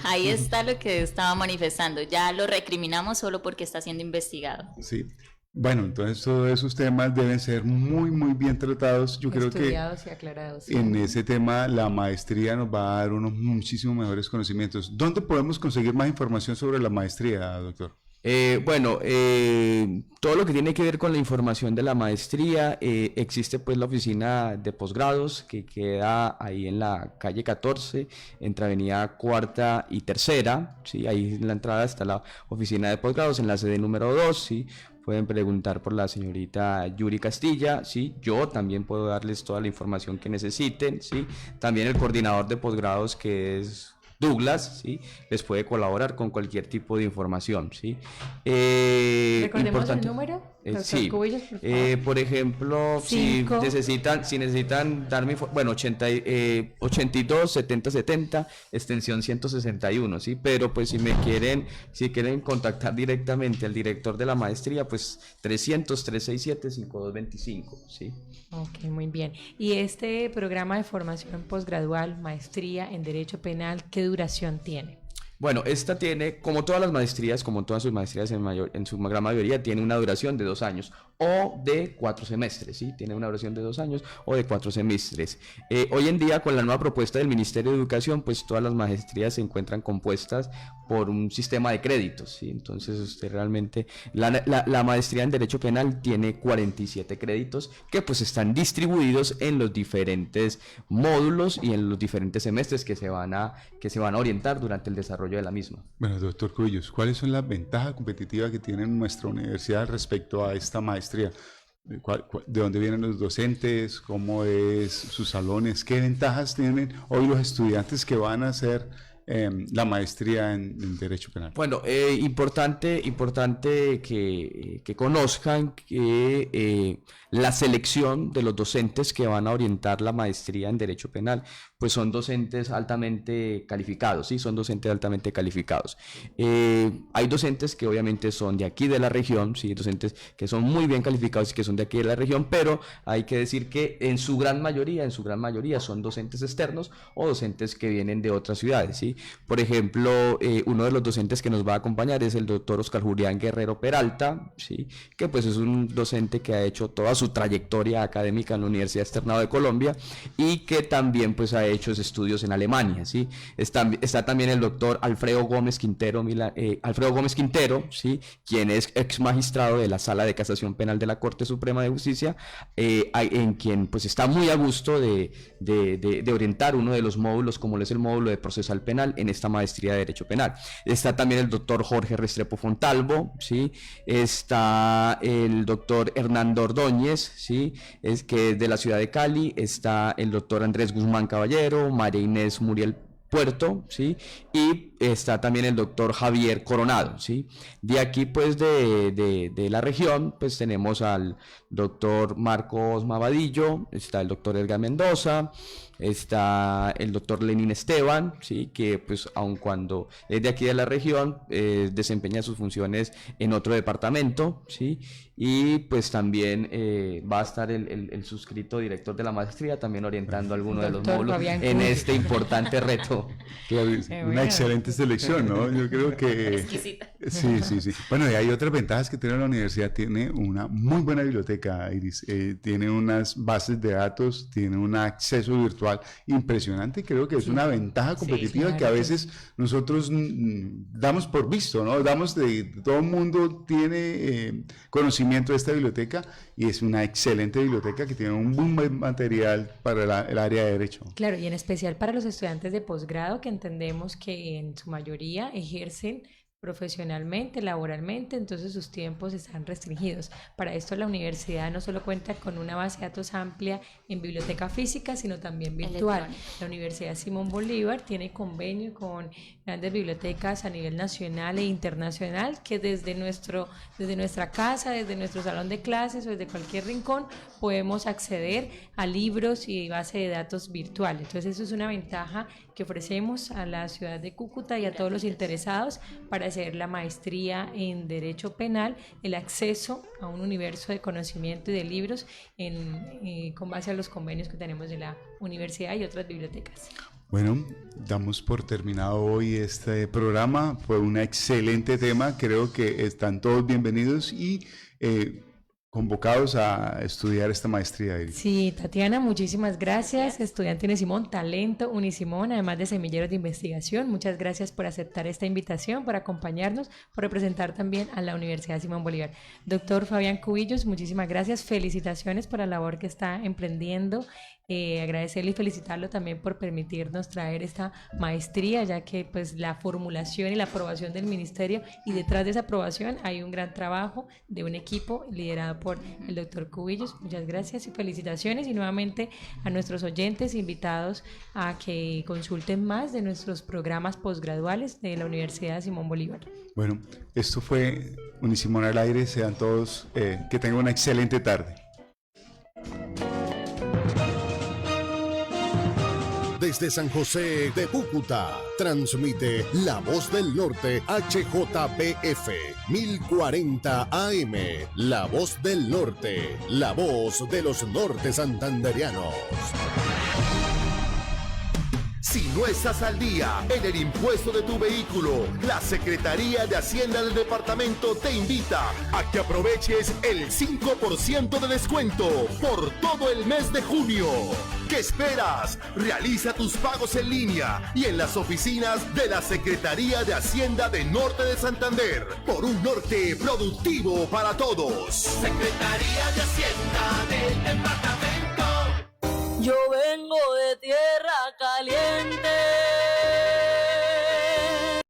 Ahí está lo que estaba manifestando. Ya lo recriminamos solo porque está siendo investigado. Sí. Bueno, entonces todos esos temas deben ser muy, muy bien tratados. Yo creo que estudiados y aclarados. Sí. En ese tema la maestría nos va a dar unos muchísimos mejores conocimientos. ¿Dónde podemos conseguir más información sobre la maestría, doctor? Todo lo que tiene que ver con la información de la maestría, existe pues la oficina de posgrados que queda ahí en la calle 14, entre avenida 4ª y 3ª, ¿sí? Ahí en la entrada está la oficina de posgrados, en la sede número 2, ¿sí? Pueden preguntar por la señorita Yuri Castilla, ¿sí? Yo también puedo darles toda la información que necesiten, ¿sí? También el coordinador de posgrados, que es Douglas, ¿sí? Les puede colaborar con cualquier tipo de información, ¿sí? ¿Recordemos el número? Sí, Cubillos, por ejemplo, si necesitan darme, bueno, 82 70 70, extensión 161, ¿sí? Pero pues si quieren contactar directamente al director de la maestría, pues 300-367-5225, ¿sí? Ok, muy bien. ¿Y este programa de formación posgradual, maestría en Derecho Penal, qué duración tiene? Bueno, esta tiene, como todas las maestrías, como todas sus maestrías en su gran mayoría, tiene una duración de 2 años o de 4 semestres, ¿sí? Tiene una duración de 2 años o de 4 semestres. Hoy en día, con la nueva propuesta del Ministerio de Educación, pues todas las maestrías se encuentran compuestas por un sistema de créditos, ¿sí? Entonces, usted realmente, la maestría en Derecho Penal tiene 47 créditos que pues están distribuidos en los diferentes módulos y en los diferentes semestres que se van a orientar durante el desarrollo de la misma. Bueno, doctor Cubillos, ¿cuáles son las ventajas competitivas que tiene nuestra universidad respecto a esta maestría? ¿De dónde vienen los docentes? ¿Cómo es sus salones? ¿Qué ventajas tienen hoy los estudiantes que van a hacer la maestría en Derecho Penal? Bueno, importante que conozcan que la selección de los docentes que van a orientar la maestría en Derecho Penal, pues son docentes altamente calificados, ¿sí? Son docentes altamente calificados. Hay docentes que obviamente son de aquí de la región, ¿sí? Docentes que son muy bien calificados y que son de aquí de la región, pero hay que decir que en su gran mayoría son docentes externos o docentes que vienen de otras ciudades, ¿sí? Por ejemplo, uno de los docentes que nos va a acompañar es el doctor Oscar Julián Guerrero Peralta, ¿sí? Que pues es un docente que ha hecho toda su trayectoria académica en la Universidad Externado de Colombia y que también pues ha hecho estudios en Alemania, ¿sí? Está también el doctor Alfredo Gómez Quintero, ¿sí? Quien es ex magistrado de la Sala de Casación Penal de la Corte Suprema de Justicia, en quien pues está muy a gusto de orientar uno de los módulos, como es el módulo de procesal penal, en esta maestría de Derecho Penal. Está también el doctor Jorge Restrepo Fontalvo, ¿sí? Está el doctor Hernando Ordóñez, ¿sí? Que es de la ciudad de Cali. Está el doctor Andrés Guzmán Caballero, María Inés Muriel Puerto, ¿sí? Y está también el doctor Javier Coronado, ¿sí? De aquí, pues, de la región, pues, tenemos al doctor Marcos Mavadillo, está el doctor Edgar Mendoza, está el doctor Lenín Esteban, ¿sí? Que, pues, aun cuando es de aquí de la región, desempeña sus funciones en otro departamento, ¿sí? Y, pues, también va a estar el suscrito director de la maestría, también orientando alguno de los módulos en este importante reto. Claro, una excelente selección, ¿no? Yo creo que... Exquisita. Sí. Bueno, y hay otras ventajas que tiene la universidad. Tiene una muy buena biblioteca, Iris. Tiene unas bases de datos, tiene un acceso virtual impresionante. Creo que es una ventaja competitiva que a veces nosotros damos por visto, ¿no? Todo el mundo tiene conocimiento de esta biblioteca y es una excelente biblioteca que tiene un buen material para el área de Derecho. Claro, y en especial para los estudiantes de posgrado, que entendemos que en su mayoría ejercen profesionalmente, laboralmente, entonces sus tiempos están restringidos. Para esto la universidad no solo cuenta con una base de datos amplia en biblioteca física, sino también virtual. La Universidad Simón Bolívar tiene convenio con grandes bibliotecas a nivel nacional e internacional que desde nuestra casa, desde nuestro salón de clases o desde cualquier rincón podemos acceder a libros y base de datos virtuales. Entonces eso es una ventaja que ofrecemos a la ciudad de Cúcuta y a todos los interesados para hacer la maestría en Derecho Penal, el acceso a un universo de conocimiento y de libros con base a los convenios que tenemos de la universidad y otras bibliotecas. Bueno, damos por terminado hoy este programa. Fue un excelente tema. Creo que están todos bienvenidos y convocados a estudiar esta maestría. Sí, Tatiana, muchísimas gracias. Estudiante Unisimón, talento Unisimón, además de semilleros de investigación. Muchas gracias por aceptar esta invitación, por acompañarnos, por representar también a la Universidad Simón Bolívar. Doctor Fabián Cubillos, muchísimas gracias. Felicitaciones por la labor que está emprendiendo. Agradecerle y felicitarlo también por permitirnos traer esta maestría, ya que pues la formulación y la aprobación del ministerio, y detrás de esa aprobación hay un gran trabajo de un equipo liderado por el doctor Cubillos. Muchas gracias y felicitaciones, y nuevamente a nuestros oyentes invitados a que consulten más de nuestros programas posgraduales de la Universidad Simón Bolívar. Bueno, esto fue Unisimón al aire. Sean todos, que tengan una excelente tarde. Desde San José de Cúcuta, transmite La Voz del Norte HJPF 1040 AM. La Voz del Norte, la voz de los norte santanderianos. Si no estás al día en el impuesto de tu vehículo, la Secretaría de Hacienda del Departamento te invita a que aproveches el 5% de descuento por todo el mes de junio. ¿Qué esperas? Realiza tus pagos en línea y en las oficinas de la Secretaría de Hacienda de Norte de Santander, por un norte productivo para todos. Secretaría de Hacienda del Departamento. Yo vengo de tierra caliente